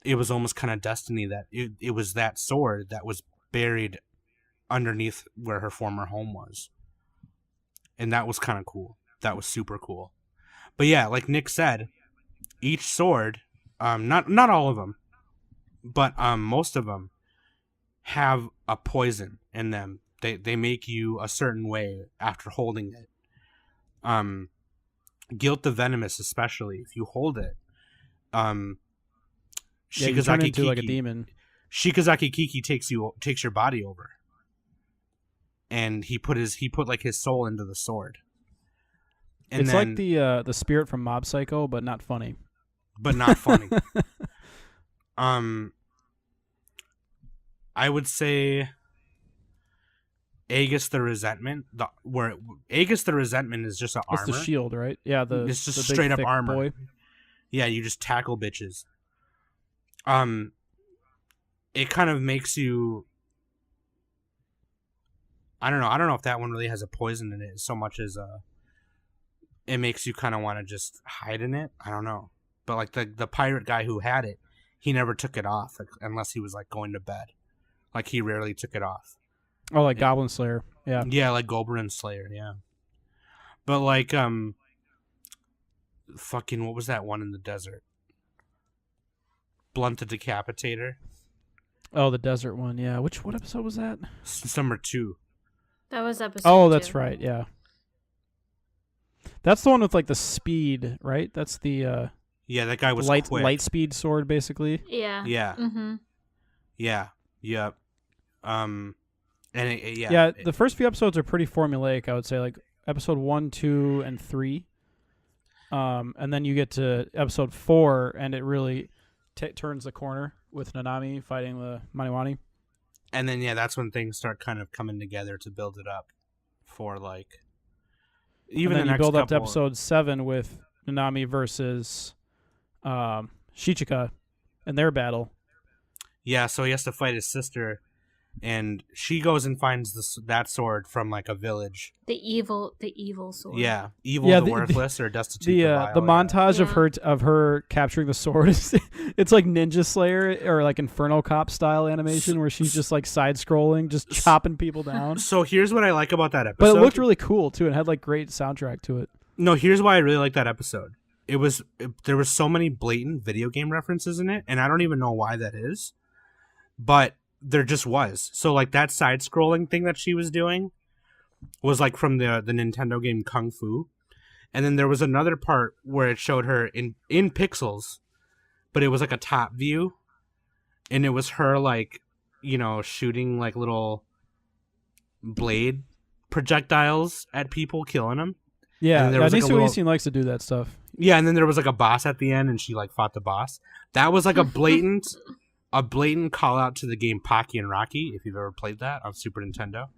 it was almost kind of destiny that it was that sword that was buried underneath where her former home was, and that was kind of cool. That was super cool. But yeah, like Nick said, each sword, not all of them, but most of them have a poison in them. They make you a certain way after holding it. Guilt the Venomous, especially if you hold it. You turn into like a demon. Shikazaki Kiki takes your body over, and he put like his soul into the sword. And it's then, like the spirit from Mob Psycho, but not funny. But not funny. I would say Aegis the Resentment. Aegis the Resentment is just an armor. It's the shield, right? Yeah, it's just the big, straight up thick armor. Boy. Yeah, you just tackle bitches. It kind of makes you. I don't know if that one really has a poison in it so much as it makes you kind of want to just hide in it. I don't know, but like the pirate guy who had it, he never took it off unless he was like going to bed. Like he rarely took it off. Oh, like Goblin Slayer. Yeah. Yeah, like Goblin Slayer. Yeah. But like fucking what was that one in the desert? Blunt the Decapitator. Oh, the desert one. Yeah. What episode was that? Number 2. That was episode 2. That's right. Yeah. That's the one with like the speed, right? That's the yeah, that guy was quick. light speed sword, basically. Yeah. Yeah. Mm-hmm. Yeah. Yep. The first few episodes are pretty formulaic, I would say, like episode 1, 2, and 3. And then you get to episode 4, and it really turns the corner with Nanami fighting the Maniwani. And then that's when things start kind of coming together to build it up for like. Even and then the you build next up to episode 7 with Nanami versus Shichika and their battle. Yeah, so he has to fight his sister, and she goes and finds that sword from like a village. The evil sword. Yeah, the worthless or destitute. The montage of her capturing the sword is it's like Ninja Slayer or like Inferno Cop style animation where she's just like side scrolling, just chopping people down. So here's what I like about that episode. But it looked really cool too and had like great soundtrack to it. No, here's why I really like that episode. There was so many blatant video game references in it, and I don't even know why that is. But there just was. So like that side scrolling thing that she was doing was like from the Nintendo game Kung Fu. And then there was another part where it showed her in pixels, but it was like a top view. And it was her like, shooting like little blade projectiles at people, killing them. Yeah, there was like Isin likes to do that stuff. Yeah, and then there was like a boss at the end and she like fought the boss. That was like a blatant call out to the game Pocky and Rocky, if you've ever played that on Super Nintendo.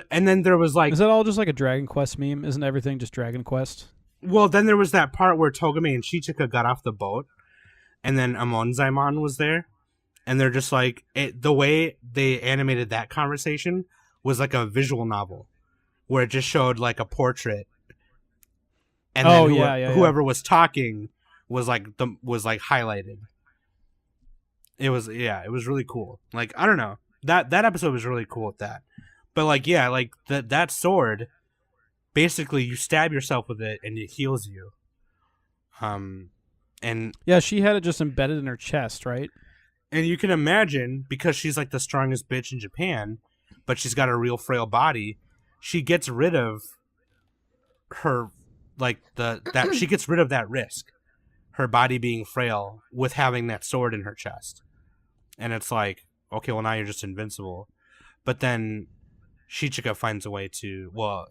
And then there was like... Is that all just like a Dragon Quest meme? Isn't everything just Dragon Quest? Well, then there was that part where Togame and Shichika got off the boat, and then Amonzaimon was there, and they're just like... the way they animated that conversation was like a visual novel, where it just showed like a portrait and then yeah. whoever was talking was like highlighted. It was really cool. Like, I don't know, that episode was really cool with that. But like, yeah, like that sword, basically you stab yourself with it and it heals you. And yeah, she had it just embedded in her chest, right? And you can imagine, because she's like the strongest bitch in Japan, but she's got a real frail body, she gets rid of her, like, she gets rid of that risk, her body being frail, with having that sword in her chest. And it's like, okay, well, now you're just invincible. But then Shichika finds a way to, well,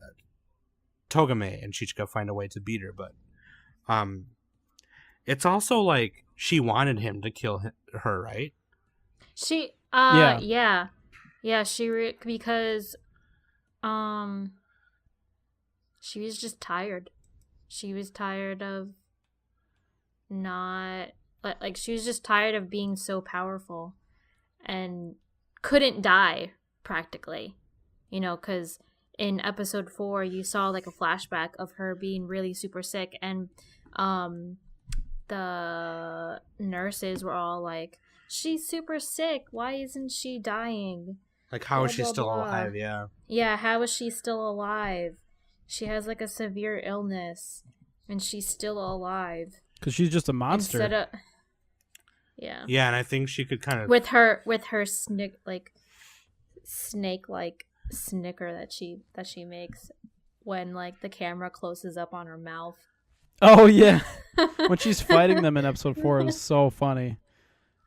Togame and Shichika find a way to beat her, but it's also like she wanted him to kill her, right? She, yeah, because, she was just tired. She was tired of she was just tired of being so powerful and couldn't die, practically. You know, because in episode 4, you saw like a flashback of her being really super sick, and the nurses were all like, she's super sick, why isn't she dying? Like, how is she still alive? Yeah, how is she still alive? She has like a severe illness and she's still alive because she's just a monster. Yeah, and I think she could kind of with her snake like snicker that she makes when like the camera closes up on her mouth. Oh yeah, when she's fighting them in episode 4, it was so funny.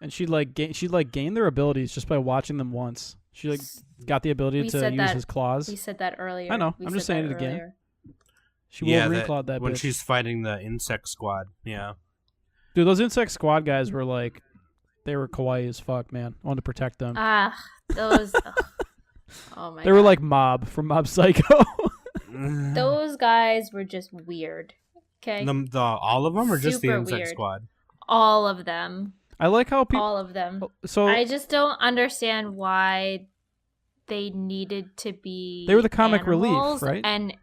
And she'd gain their abilities just by watching them once. She like got the ability to use his claws. We said that earlier. I know. I'm just saying it again. She Wolverine clawed that when bitch. she's fighting the insect squad. Yeah, dude, those insect squad guys were like, they were kawaii as fuck, man. I wanted to protect them. Those. Oh my. They were like Mob from Mob Psycho. Those guys were just weird. Okay. All of them, or just the Super insect weird. squad? All of them. I like how people. All of them. So I just don't understand why they needed to be. They were the comic animals relief, right? And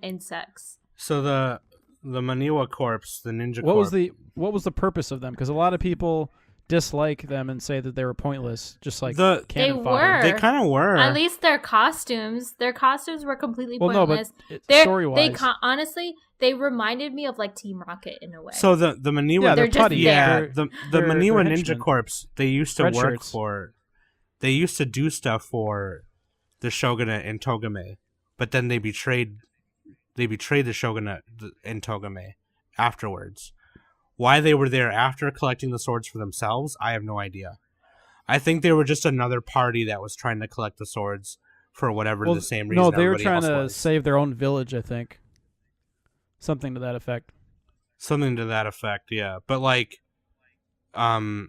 insects. So the Maniwa Corps, the Ninja Corps. What was the purpose of them? Because a lot of people dislike them and say that they were pointless, just like They cannon fodder. were. They kind of were. At least their costumes were completely pointless. No, but story-wise, honestly, they reminded me of like Team Rocket in a way. So the Maniwa, yeah, they're just putty. there. the They're Maniwa Ninja henchmen. Corps, they used to Red work shirts. for. They used to do stuff for the shogunate in Togame, but then they betrayed the shogunate in Togame afterwards. Why they were there after collecting the swords for themselves, I have no idea. I think they were just another party that was trying to collect the swords for whatever the same reason. No, they were everybody trying else to was. save their own village, I think. Something to that effect. Something to that effect, yeah. But like, yeah,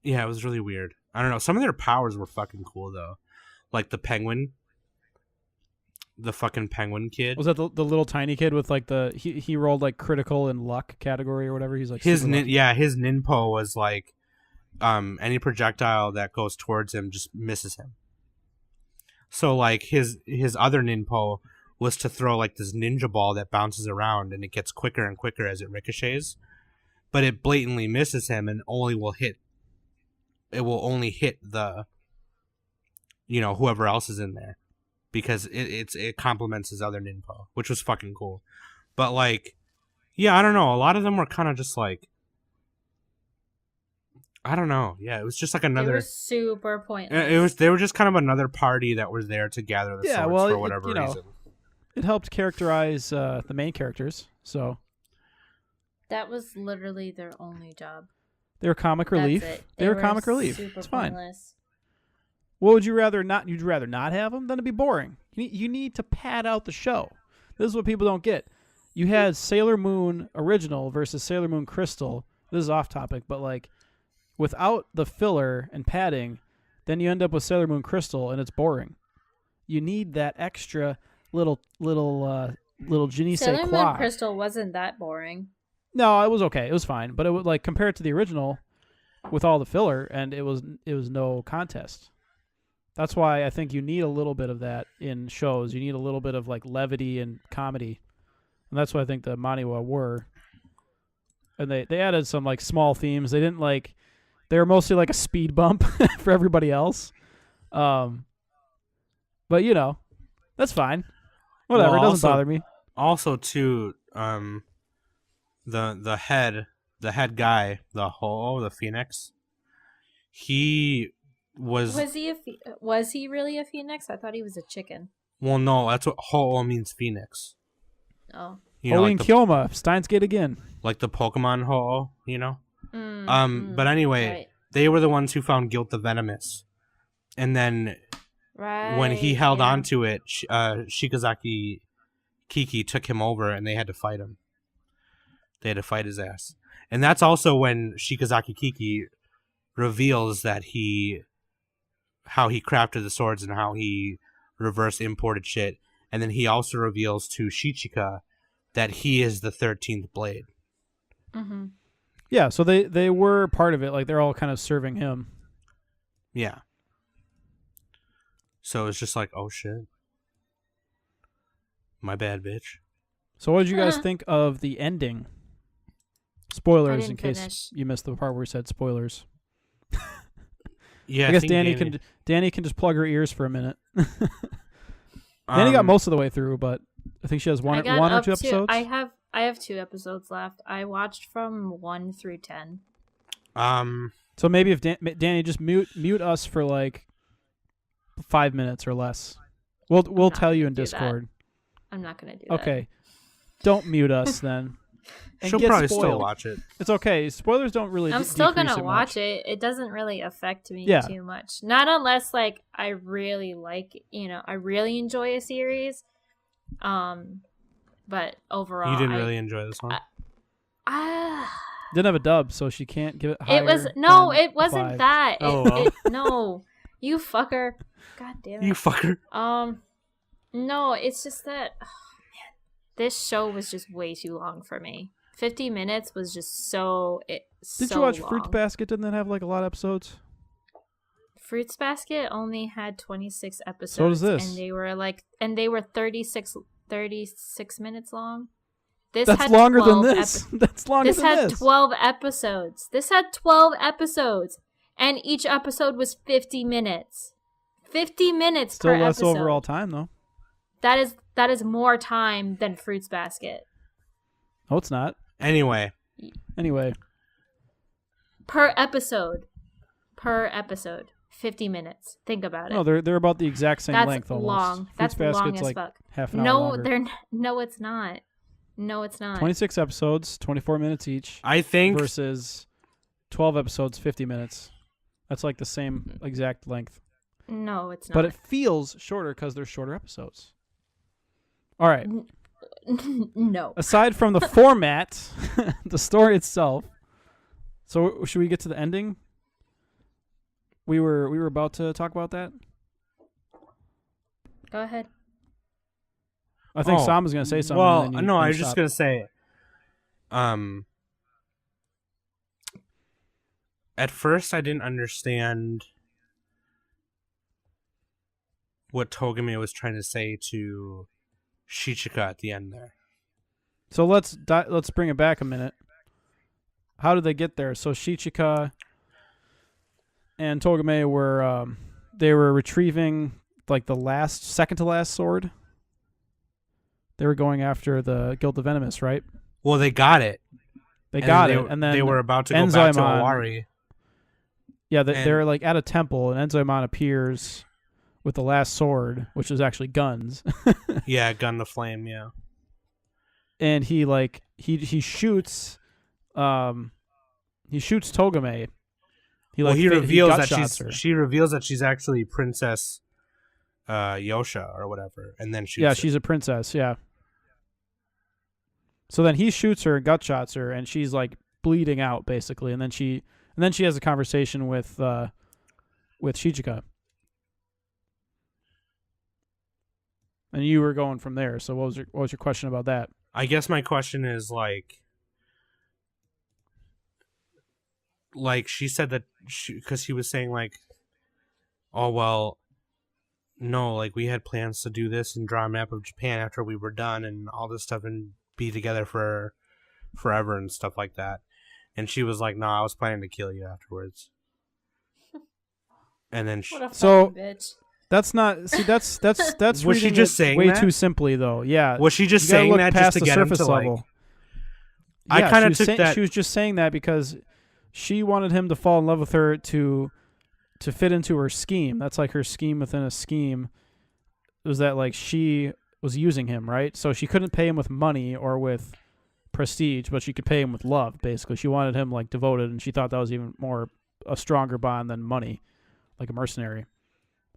it was really weird. I don't know. Some of their powers were fucking cool though, like the penguin. The fucking penguin kid. Was that the little tiny kid with like he rolled like critical and luck category or whatever? He's like his super lucky. his ninpo was like any projectile that goes towards him just misses him. So like his other ninpo was to throw like this ninja ball that bounces around and it gets quicker and quicker as it ricochets, but it blatantly misses him and only will hit the whoever else is in there. Because it complements his other ninpo, which was fucking cool. But like, yeah, I don't know. A lot of them were kind of just like, I don't know. Yeah, it was just like another. They were super pointless. They were just kind of another party that was there to gather the swords for whatever reason. It helped characterize the main characters, so that was literally their only job. They were comic relief. That's it. They were comic relief. Super It's fine. pointless. What would you rather not? You'd rather not have them? Then it'd be boring. You need to pad out the show. This is what people don't get. You had Sailor Moon Original versus Sailor Moon Crystal. This is off topic, but like without the filler and padding, then you end up with Sailor Moon Crystal and it's boring. You need that extra little je ne sais Sailor quoi. Moon Crystal wasn't that boring. No, it was okay. It was fine, but it would like compare it to the original with all the filler, and it was no contest. That's why I think you need a little bit of that in shows. You need a little bit of like levity and comedy and that's what I think the Maniwa were. And they added some like small themes. They didn't like. They were mostly like a speed bump for everybody else. But you know, that's fine. Whatever, Well, it doesn't also- bother me. Also, too, the head guy, the Phoenix, he was Was he really a phoenix? I thought he was a chicken. well, no, that's what Ho means, Phoenix. Oh. You know, Holy Kyoma, Steins Gate again. like the Pokemon Ho, you know. Mm, But anyway, right. they were the ones who found Guilt the Venomous, and then Right. when he held yeah. on to it, Shikazaki Kiki took him over, and they had to fight him. They had to fight his ass, and that's also when Shikazaki Kiki reveals that how he crafted the swords and how he reverse imported shit, and then he also reveals to Shichika that he is the 13th blade. Mm-hmm. Yeah, so they were part of it. Like they're all kind of serving him. Yeah. So it's just like, oh shit. My bad, bitch. So what did you guys think of the ending? Spoilers in didn't case finish. you missed the part where we said spoilers. Yeah, I guess think Danny can just plug her ears for a minute. Danny got most of the way through, but I think she has one or two episodes. I have 2 episodes left. I watched from 1 through 10. So maybe if Danny just mute us for like 5 minutes or less. We'll not tell you gonna in do that. Discord. I'm not gonna do that. Okay. Don't mute us then. And she'll get probably spoiled. still watch it. It's okay. Spoilers don't really. I'm still decrease gonna it watch much. it. It doesn't really affect me Yeah. too much. Not unless like I really I really enjoy a series. But overall, You didn't really enjoy this one? Didn't have a dub, so she can't give it higher. it was than it a wasn't 5. that. Oh, well. No, you fucker. God damn it. You fucker. No, it's just that this show was just way too long for me. 50 minutes was just so Did you watch Fruits Basket? Didn't that have like a lot of episodes? Fruits Basket only had 26 episodes. So does this. And they were 36 minutes long. This That's had longer than 12 this. That's longer This than had this. 12 episodes. This had 12 episodes. And each episode was 50 minutes. 50 minutes Still per less episode. overall time though. That is more time than Fruits Basket. No, it's not. Anyway, Per episode. 50 minutes. Think about it. no, they're about the exact same That's length almost. long. Fruits That's long Basket's as like fuck. half an hour No, longer. no, it's not. No, it's not. 26 episodes, 24 minutes each, I think versus 12 episodes, 50 minutes. That's like the same exact length. No, it's not. But it feels shorter because they're shorter episodes. All right. No. Aside from the format, the story itself. So should we get to the ending? We were about to talk about that. Go ahead. I think Oh, Sam was going to say something. well, and then no, you I was just stopped. gonna say, at first I didn't understand what Togame was trying to say to Shichika at the end there. So let's bring it back a minute. How did they get there? So Shichika and Togame were they were retrieving like the second to last sword. They were going after the Guild of Venomous, right? Well, they got it. They got it, and then they were about to go back to Enzoimon- Owari. Yeah, and- they're like at a temple, and Enzoimon appears with the last sword, which is actually guns, Yeah, gun the flame. Yeah. and he shoots Togame. He reveals that gutshots her. she reveals that she's actually Princess Yosha or whatever, and then shoots Yeah, her. she's a princess. Yeah. So then he shoots her, gut shots her, and she's like bleeding out basically, and then she has a conversation with Shichika. And you were going from there. So what was your question about that? I guess my question is like she said that because he was saying like, oh well, no, like we had plans to do this and draw a map of Japan after we were done and all this stuff, and be together for forever and stuff like that. And she was like, "No, I was planning to kill you afterwards." And then What a So- fucking bitch. That's not. See, that's Was she reading just it saying way that? too simply, though. Yeah. was she just You gotta saying look that past just to the get him surface to like? level. I Yeah, kind she of was took saying- that. She was just saying that because she wanted him to fall in love with her to fit into her scheme. That's like her scheme within a scheme. Was that like she was using him, right? So she couldn't pay him with money or with prestige, but she could pay him with love. Basically, she wanted him like devoted, and she thought that was even more a stronger bond than money, like a mercenary.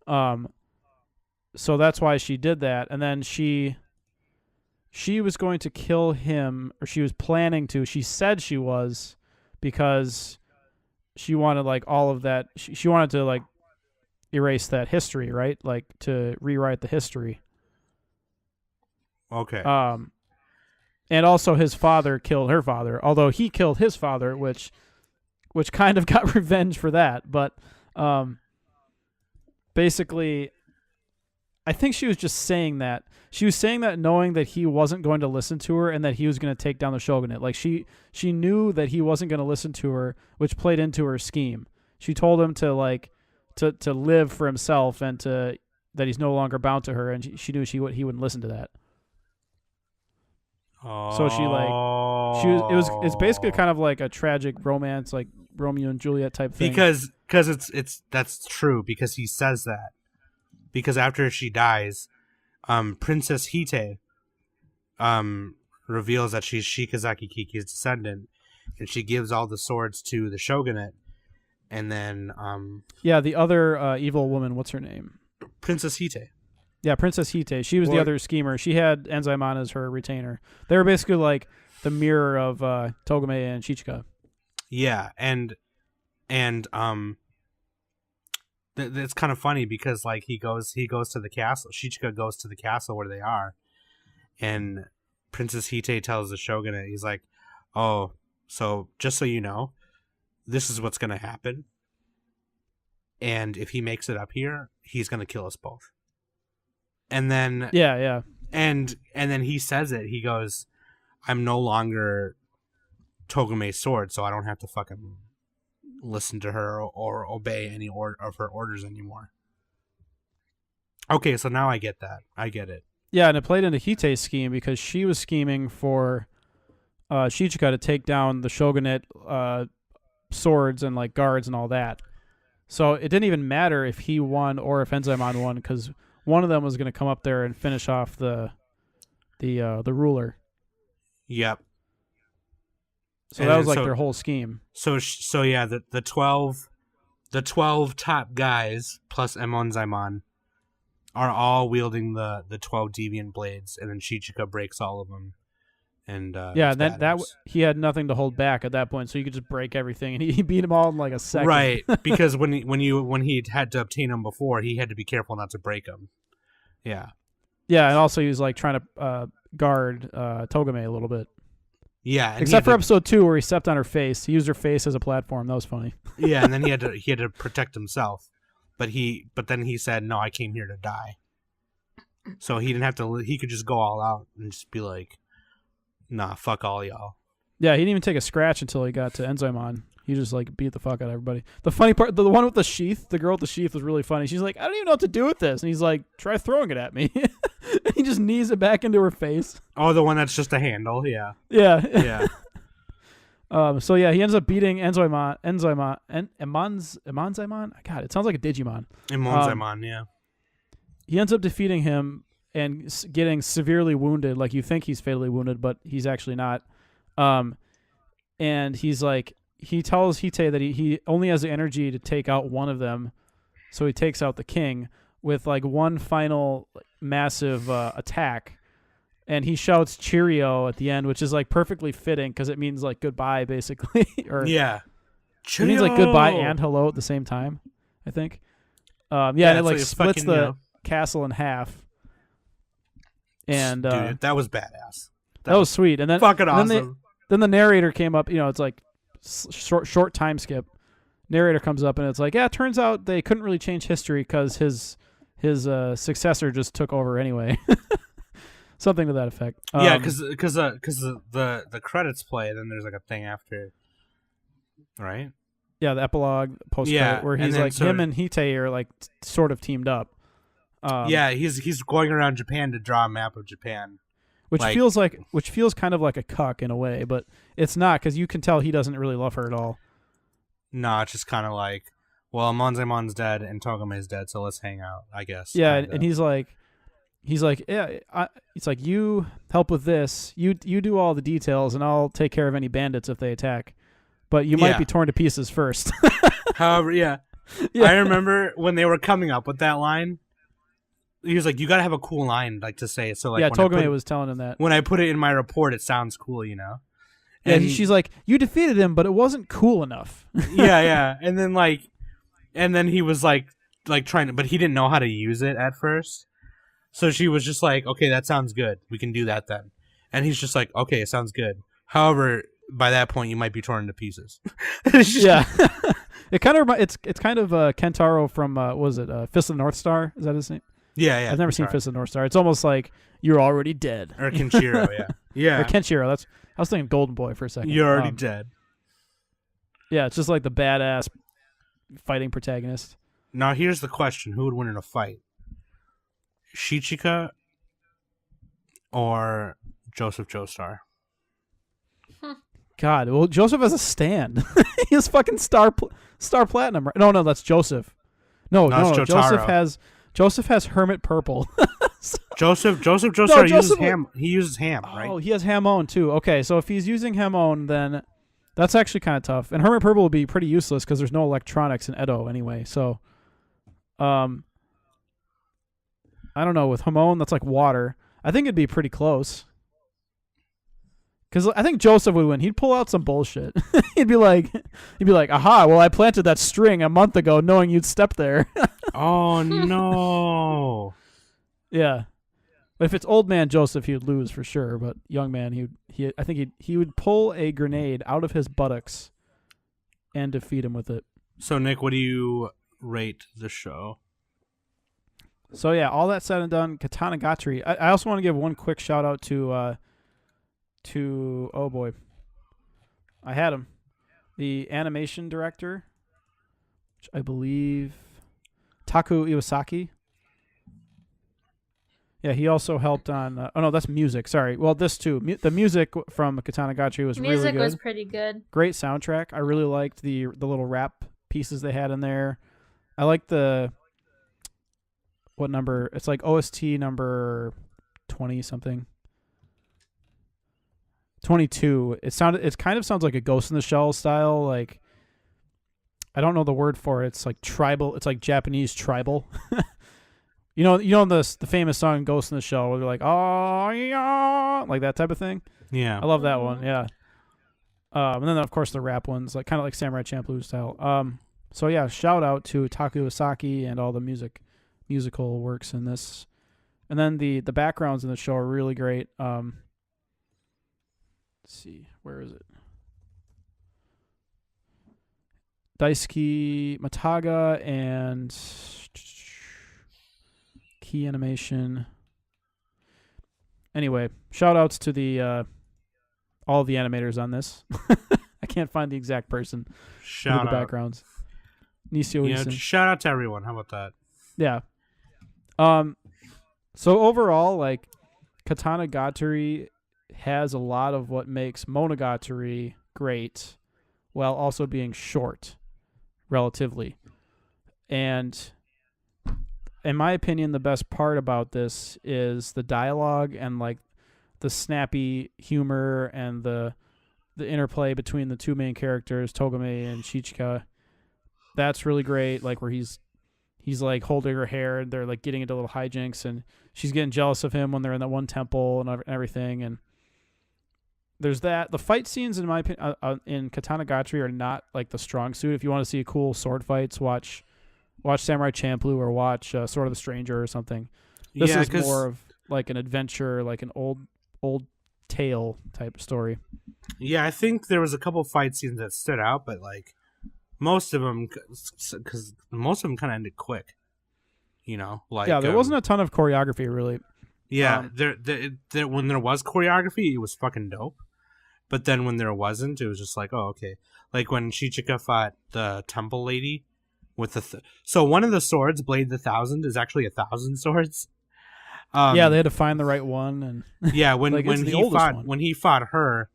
So that's why she did that, and then she was going to kill him, or she was planning to. She said she was, because she wanted like all of that. She wanted to like erase that history, right? Like to rewrite the history. Okay. And also his father killed her father, although he killed his father, which kind of got revenge for that. But basically, I think she was just saying that. She was saying that knowing that he wasn't going to listen to her and that he was going to take down the shogunate. Like she knew that he wasn't going to listen to her, which played into her scheme. She told him to like to live for himself and that he's no longer bound to her, and she knew he wouldn't listen to that. So it's basically kind of like a tragic romance, like Romeo and Juliet type thing. because that's true, because he says that, because after she dies, Princess Hite reveals that she's Shikazaki Kiki's descendant, and she gives all the swords to the shogunate, and then the other evil woman, what's her name? Princess Hite. Yeah, Princess Hite. She was the Well- other schemer. She had Enzaimon as her retainer. They were basically like the mirror of Togame and Shichika. Yeah, and it's kind of funny because like he goes to the castle. Shichika goes to the castle where they are, and Princess Hite tells the shogunate, he's like, "Oh, so just so you know, this is what's gonna happen. And if he makes it up here, he's gonna kill us both." And then Yeah. and then he says it. He goes, "I'm no longer Togume's sword, so I don't have to fucking listen to her or obey any of her orders anymore." Okay, so now I get that. I get it. Yeah, and it played into Hite's scheme because she was scheming for Shichika to take down the shogunate swords and like guards and all that. So it didn't even matter if he won or if Enzaimon won, because one of them was going to come up there and finish off the ruler. Yep. So And that was then like their whole scheme. So yeah, the 12 top guys plus Emonzaimon are all wielding the 12 deviant blades, and then Shichika breaks all of them. And Yeah, it's that badass. he had nothing to hold back at that point, so you could just break everything, and he beat them all in like a second. Right, because when he had to obtain them before, he had to be careful not to break them. Yeah. Yeah, and also he was like trying to guard Togame a little bit. Yeah, and Except for he had episode 2 where he stepped on her face. He used her face as a platform. That was funny. to, yeah, and then he had to protect himself. But then he said, "No, I came here to die." So he didn't have to. He could just go all out and just be like, "Nah, fuck all y'all." Yeah, he didn't even take a scratch until he got to Enzaimon. He just like beat the fuck out of everybody. The funny part, the one with the sheath, the girl with the sheath was really funny. She's like, "I don't even know what to do with this," and he's like, "Try throwing it at me." And he just knees it back into her face. Oh, the one that's just a handle. Yeah, Yeah. yeah. So yeah, he ends up beating Enzaimon. God, it sounds like a Digimon. Emonzaimon, yeah. He ends up defeating him and getting severely wounded. Like you think he's fatally wounded, but he's actually not. And he's like, he tells Hite that he only has the energy to take out one of them, so he takes out the king with like one final massive attack. And he shouts "Cheerio" at the end, which is like perfectly fitting because it means like goodbye, basically. Or Yeah. it means like goodbye and hello at the same time, I think. And it like it's splits fucking, the castle in half. And dude, that was badass. that was sweet. And then fucking and awesome. then the narrator came up. It's like short time skip. Narrator comes up and it's like, yeah, it turns out they couldn't really change history because his successor just took over anyway. Something to that effect. Yeah, because the credits play, and then there's like a thing after, right? Yeah, the epilogue post Yeah, where and he's then like him and Hite are like sort of teamed up. Yeah, he's going around Japan to draw a map of Japan, which feels kind of like a cuck in a way, but it's not because you can tell he doesn't really love her at all. No, it's just kind of like, well, Monzemon's dead and Togame's dead, so let's hang out, I guess. Yeah, kinda. and he's like, yeah, it's like you help with this, you do all the details, and I'll take care of any bandits if they attack, but you might be torn to pieces first. However, yeah, I remember when they were coming up with that line. He was like, "You gotta have a cool line, like to say." So like, Togame was telling him that. When I put it in my report, it sounds cool, you know. And she's like, "You defeated him, but it wasn't cool enough." yeah, and then he was like trying to, but he didn't know how to use it at first. So she was just like, "Okay, that sounds good. We can do that then." And he's just like, "Okay, it sounds good." However, by that point, you might be torn to pieces. Yeah, it kind of it's kind of Kentaro from was it Fist of the North Star? Is that his name? Yeah. I've never seen Fist of the North Star. It's almost like you're already dead. Or Kenshiro, yeah. Or Kenshiro. I was thinking Golden Boy for a second. You're already dead. Yeah, it's just like the badass fighting protagonist. Now here's the question: who would win in a fight? Shichika or Joseph Joestar? God, well, Joseph has a stand. He has fucking star platinum. Right? No, that's Joseph. No, Joseph has Hermit Purple. Joseph uses ham. He uses ham, right? Oh, he has Hamon too. Okay, so if he's using Hamon, then that's actually kind of tough. And Hermit Purple would be pretty useless because there's no electronics in Edo anyway. So, I don't know. With Hamon, that's like water. I think it'd be pretty close. Because I think Joseph would win. He'd pull out some bullshit. he'd be like, aha, well, I planted that string a month ago knowing you'd step there. Oh, no. Yeah. But if it's old man Joseph, he would lose for sure. But young man, I think he would pull a grenade out of his buttocks and defeat him with it. So, Nick, what do you rate the show? So, yeah, all that said and done, Katanagatari. I also want to give one quick shout out to oh boy, I had him, the animation director, which I believe Taku Iwasaki. Yeah, he also helped on. Oh no, that's music. Sorry. Well, this too. The music from Katanagatari was really good. Music was pretty good. Great soundtrack. I really liked the little rap pieces they had in there. I liked what number? It's like OST number 20 something. 22. It kind of sounds like a Ghost in the Shell style, like I don't know the word for it. It's like tribal. It's like Japanese tribal. you know the famous song Ghost in the Shell where they're like, oh yeah, like that type of thing. Yeah, I love that one. Yeah. And then of course the rap ones, like kind of like Samurai Champloo style. So yeah, shout out to Taku Iwasaki and all the musical works in this, and then the backgrounds in the show are really great. Let's see, where is it? Daisuke Mataga and Key Animation. Anyway, shout outs to the all of the animators on this. I can't find the exact person. Shout out. The backgrounds. Nisio Isin. Shout out to everyone. How about that? Yeah. So overall, like, Katanagatari has a lot of what makes Monogatari great, while also being short, relatively. And in my opinion, the best part about this is the dialogue and like the snappy humor and the interplay between the two main characters, Togame and Shichika. That's really great. Like where he's like holding her hair and they're like getting into little hijinks and she's getting jealous of him when they're in that one temple and everything. And there's that. The fight scenes, in my opinion, in Katanagatari are not like the strong suit. If you want to see cool sword fights, watch Samurai Champloo or watch Sword of the Stranger or something. This is more of like an adventure, like an old tale type story. Yeah, I think there was a couple fight scenes that stood out, but like most of them kind of ended quick. You know, like there wasn't a ton of choreography really. Yeah, there when there was choreography, it was fucking dope. But then when there wasn't, it was just like, oh, okay. Like when Shichika fought the temple lady with the so one of the swords, Blade the 1000, is actually 1,000 swords. Yeah, they had to find the right one, and yeah, when like, when it's the he oldest fought one. when he fought her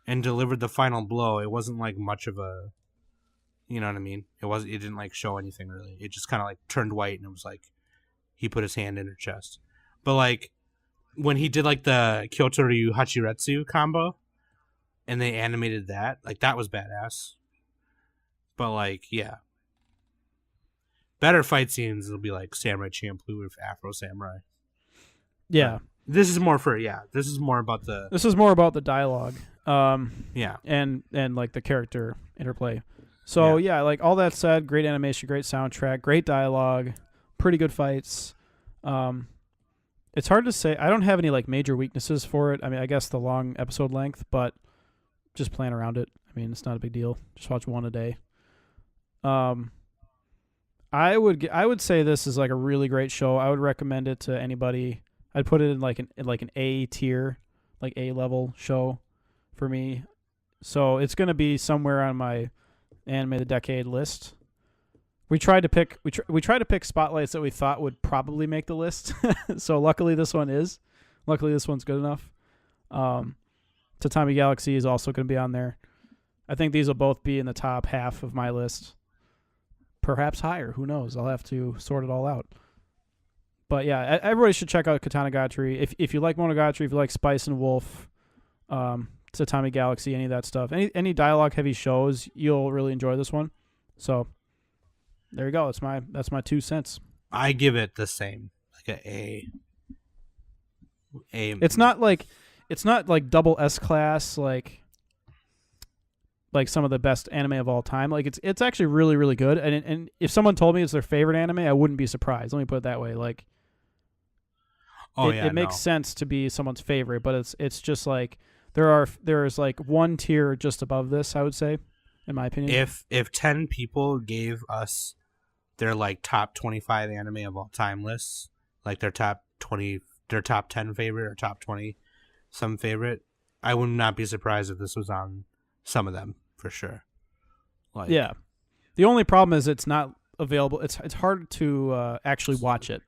and delivered the final blow, it wasn't like much of a, you know what I mean? It didn't like show anything really. It just kind of like turned white and it was like he put his hand in her chest. But like when he did like the Kyoto Ryu Hachiretsu combo and they animated that, like that was badass. But like, yeah. Better fight scenes will be like Samurai Champloo with Afro Samurai. Yeah. But this is more about the This is more about the dialogue. yeah. And like the character interplay. So yeah, like all that said, great animation, great soundtrack, great dialogue, pretty good fights. It's hard to say. I don't have any like major weaknesses for it. I mean, I guess the long episode length, but just plan around it. I mean, it's not a big deal. Just watch one a day. I would say this is like a really great show. I would recommend it to anybody. I'd put it in like an A tier, like A level show for me. So it's gonna be somewhere on my anime of the decade list. We tried to pick spotlights that we thought would probably make the list. So luckily this one is. Luckily this one's good enough. Tatami Galaxy is also going to be on there. I think these will both be in the top half of my list. Perhaps higher. Who knows? I'll have to sort it all out. But yeah, everybody should check out Katanagatari. If you like Monogatari, if you like Spice and Wolf, Tatami Galaxy, any of that stuff, any dialogue heavy shows, you'll really enjoy this one. So there you go. That's my 2 cents. I give it the same, like a A. It's not like double S class like some of the best anime of all time. Like it's actually really really good. And if someone told me it's their favorite anime, I wouldn't be surprised. Let me put it that way. Like, it makes sense to be someone's favorite, but it's just like there's like one tier just above this, I would say, in my opinion. If 10 people gave us their like top 25 anime of all time lists, like their top 10 favorite or top 20 some favorite, I would not be surprised if this was on some of them for sure. Like, yeah. The only problem is it's not available. It's hard to actually watch it.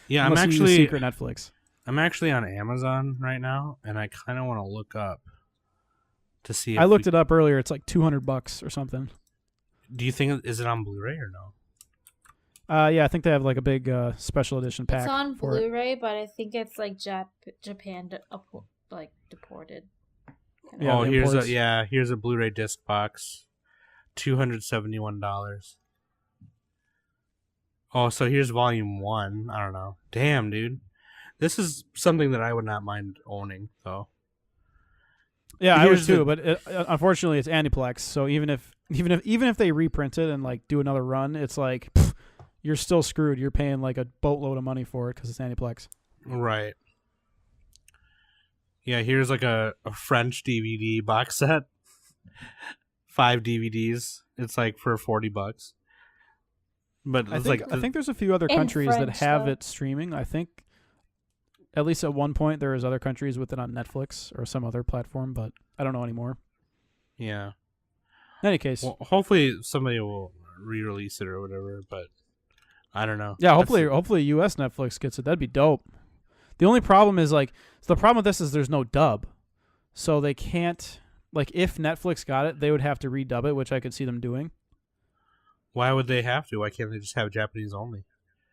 Yeah, I'm actually secret Netflix. I'm actually on Amazon right now, and I kind of want to look up to see. If I looked it up earlier. It's like $200 or something. Do you think is it on Blu-ray or no? Yeah, I think they have like a big special edition pack. It's on for Blu-ray, it. but I think it's like Japan like deported. Yeah, oh, imports. here's a Blu-ray disc box, $271. Oh, so here's volume 1. I don't know. Damn, dude, this is something that I would not mind owning, though. Yeah, I would too, but unfortunately, it's Aniplex. So even if they reprint it and like do another run, it's like you're still screwed. You're paying like a boatload of money for it because it's Aniplex. Right. Yeah, here's like a French DVD box set. 5 DVDs. It's like for $40. But I it's think there's a few other In countries that French, have though. it streaming. I think at least at one point there was other countries with it on Netflix or some other platform, but I don't know anymore. yeah. In any case, Well, hopefully somebody will re-release it or whatever, but I don't know. yeah, hopefully US Netflix gets it. That'd be dope. The only problem is the problem with this is there's no dub. So they can't if Netflix got it, they would have to redub it, which I could see them doing. Why would they have to? Why can't they just have Japanese only?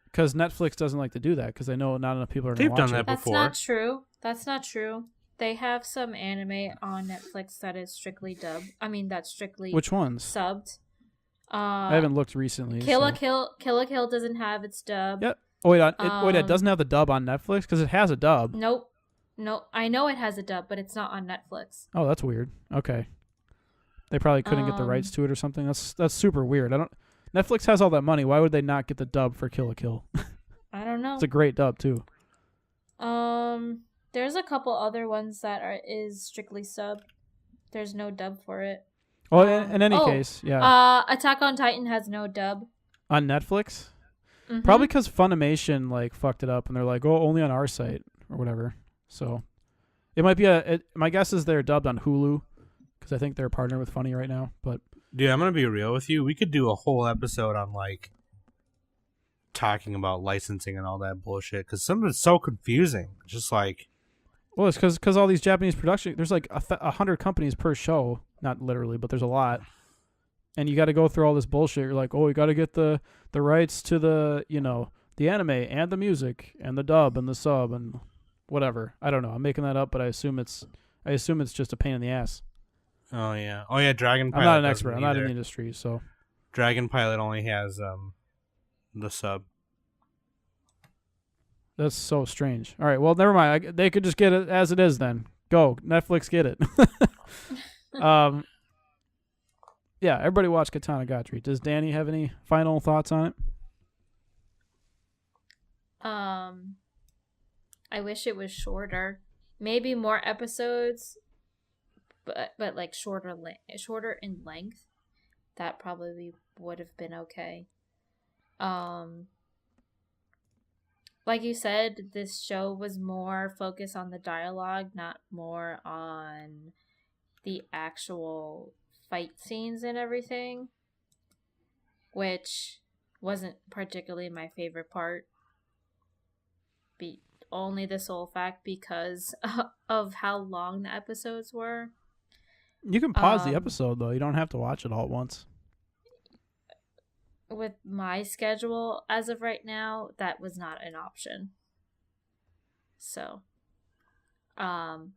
Because Netflix doesn't like to do that because they know not enough people are going to They've watch done it. that That's before. not true. That's not true. They have some anime on Netflix that is strictly dubbed. I mean, that's strictly Which ones? subbed. I haven't looked recently. Kill a so. Kill doesn't have its dub. Yep. Oh, wait, it doesn't have the dub on Netflix because it has a dub. Nope. No, I know it has a dub, but it's not on Netflix. Oh, that's weird. Okay. They probably couldn't get the rights to it or something. That's super weird. Netflix has all that money. Why would they not get the dub for Kill la Kill? I don't know. It's a great dub too. There's a couple other ones that is strictly sub. There's no dub for it. Well, in any case, yeah. Attack on Titan has no dub. On Netflix? Mhm. Probably because Funimation fucked it up and they're like, oh, only on our site or whatever. So it might be my guess is they're dubbed on Hulu because I think they're a partner with Funny right now. But Dude, I'm gonna be real with you. We could do a whole episode on like talking about licensing and all that bullshit because some of it's so confusing. Just like, well, it's because all these Japanese production, there's like 100 companies per show, not literally, but there's a lot, and you got to go through all this bullshit. You're like, oh, you got to get the rights to the the anime and the music and the dub and the sub and whatever. I don't know. I'm making that up, but I assume it's just a pain in the ass. oh yeah, Dragon Pilot. I'm not an doesn't expert. I'm not in either. the industry, so Dragon Pilot only has the sub. that's so strange. All right, well, never mind. They could just get it as it is then. Go Netflix, get it. Yeah, everybody watch Katanagatari. Does Danny have any final thoughts on it? I wish it was shorter. Maybe more episodes, but like shorter in length. That probably would have been okay. Like you said, this show was more focused on the dialogue, not more on the actual fight scenes and everything, which wasn't particularly my favorite part. Only the sole fact because of how long the episodes were. You can pause the episode, though. You don't have to watch it all at once. With my schedule as of right now, that was not an option. So, but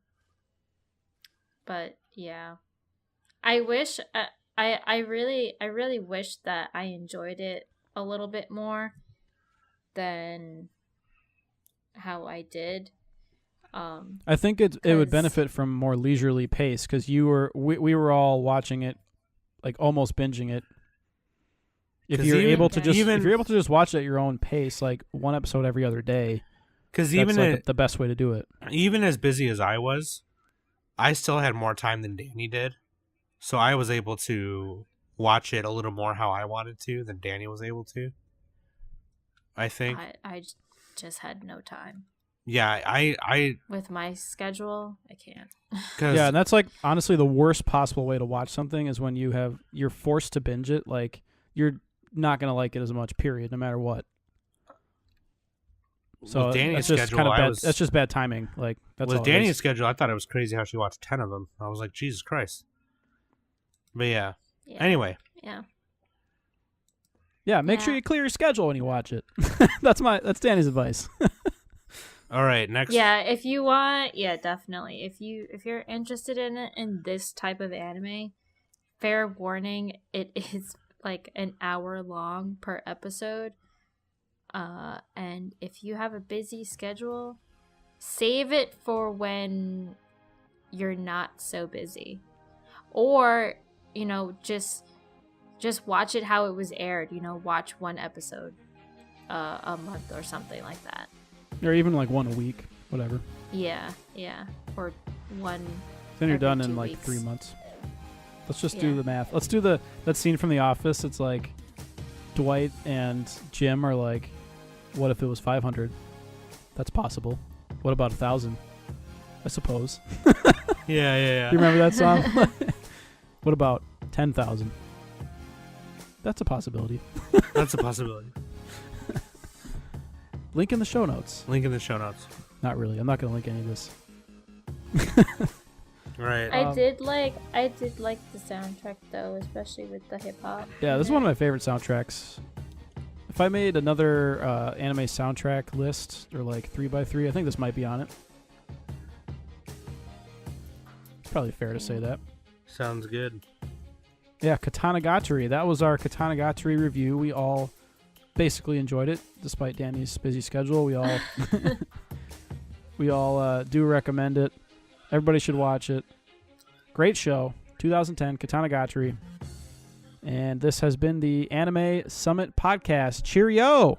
yeah, I wish I really wish that I enjoyed it a little bit more than how I did. I think it would benefit from more leisurely pace because we were all watching it, like almost binging it. If you're able to just watch it at your own pace, like one episode every other day, because that's like the best way to do it. Even as busy as I was, I still had more time than Danny did, so I was able to watch it a little more how I wanted to than Danny was able to. I think I just had no time. Yeah, I with my schedule, I can't. Yeah, and that's like honestly the worst possible way to watch something is when you're forced to binge it. Like you're not gonna like it as much. Period. No matter what. So with Danny's that's just schedule, kind of bad. That's just bad timing. Like that's with all Danny's schedule, I thought it was crazy how she watched 10 of them. I was like, Jesus Christ. But yeah. Anyway. Yeah, make sure you clear your schedule when you watch it. That's Danny's advice. All right, next. Yeah, if you want, definitely. If you're interested in it in this type of anime, fair warning, it is like an hour long per episode. And if you have a busy schedule, save it for when you're not so busy. Or, just watch it how it was aired, watch one episode a month or something like that. Or even like one a week, whatever. Yeah. Or one. Then you're done in 2 like weeks. 3 months. Let's just do the math. Let's do that scene from The Office. It's like Dwight and Jim are like, what if it was 500? That's possible. What about 1,000? I suppose. Yeah. Do you remember that song? What about 10,000? That's a possibility. That's a possibility. Link in the show notes. Link in the show notes. Not really. I'm not going to link any of this. Right. I did like the soundtrack though, especially with the hip hop. Yeah, this is one of my favorite soundtracks. If I made another anime soundtrack list, or like 3x3, I think this might be on it. Probably fair to say that. Sounds good. Yeah, Katanagatari. That was our Katanagatari review. We all basically enjoyed it, despite Danny's busy schedule. We all do recommend it. Everybody should watch it. Great show. 2010, Katanagatari. And this has been the Anime Summit Podcast. Cheerio!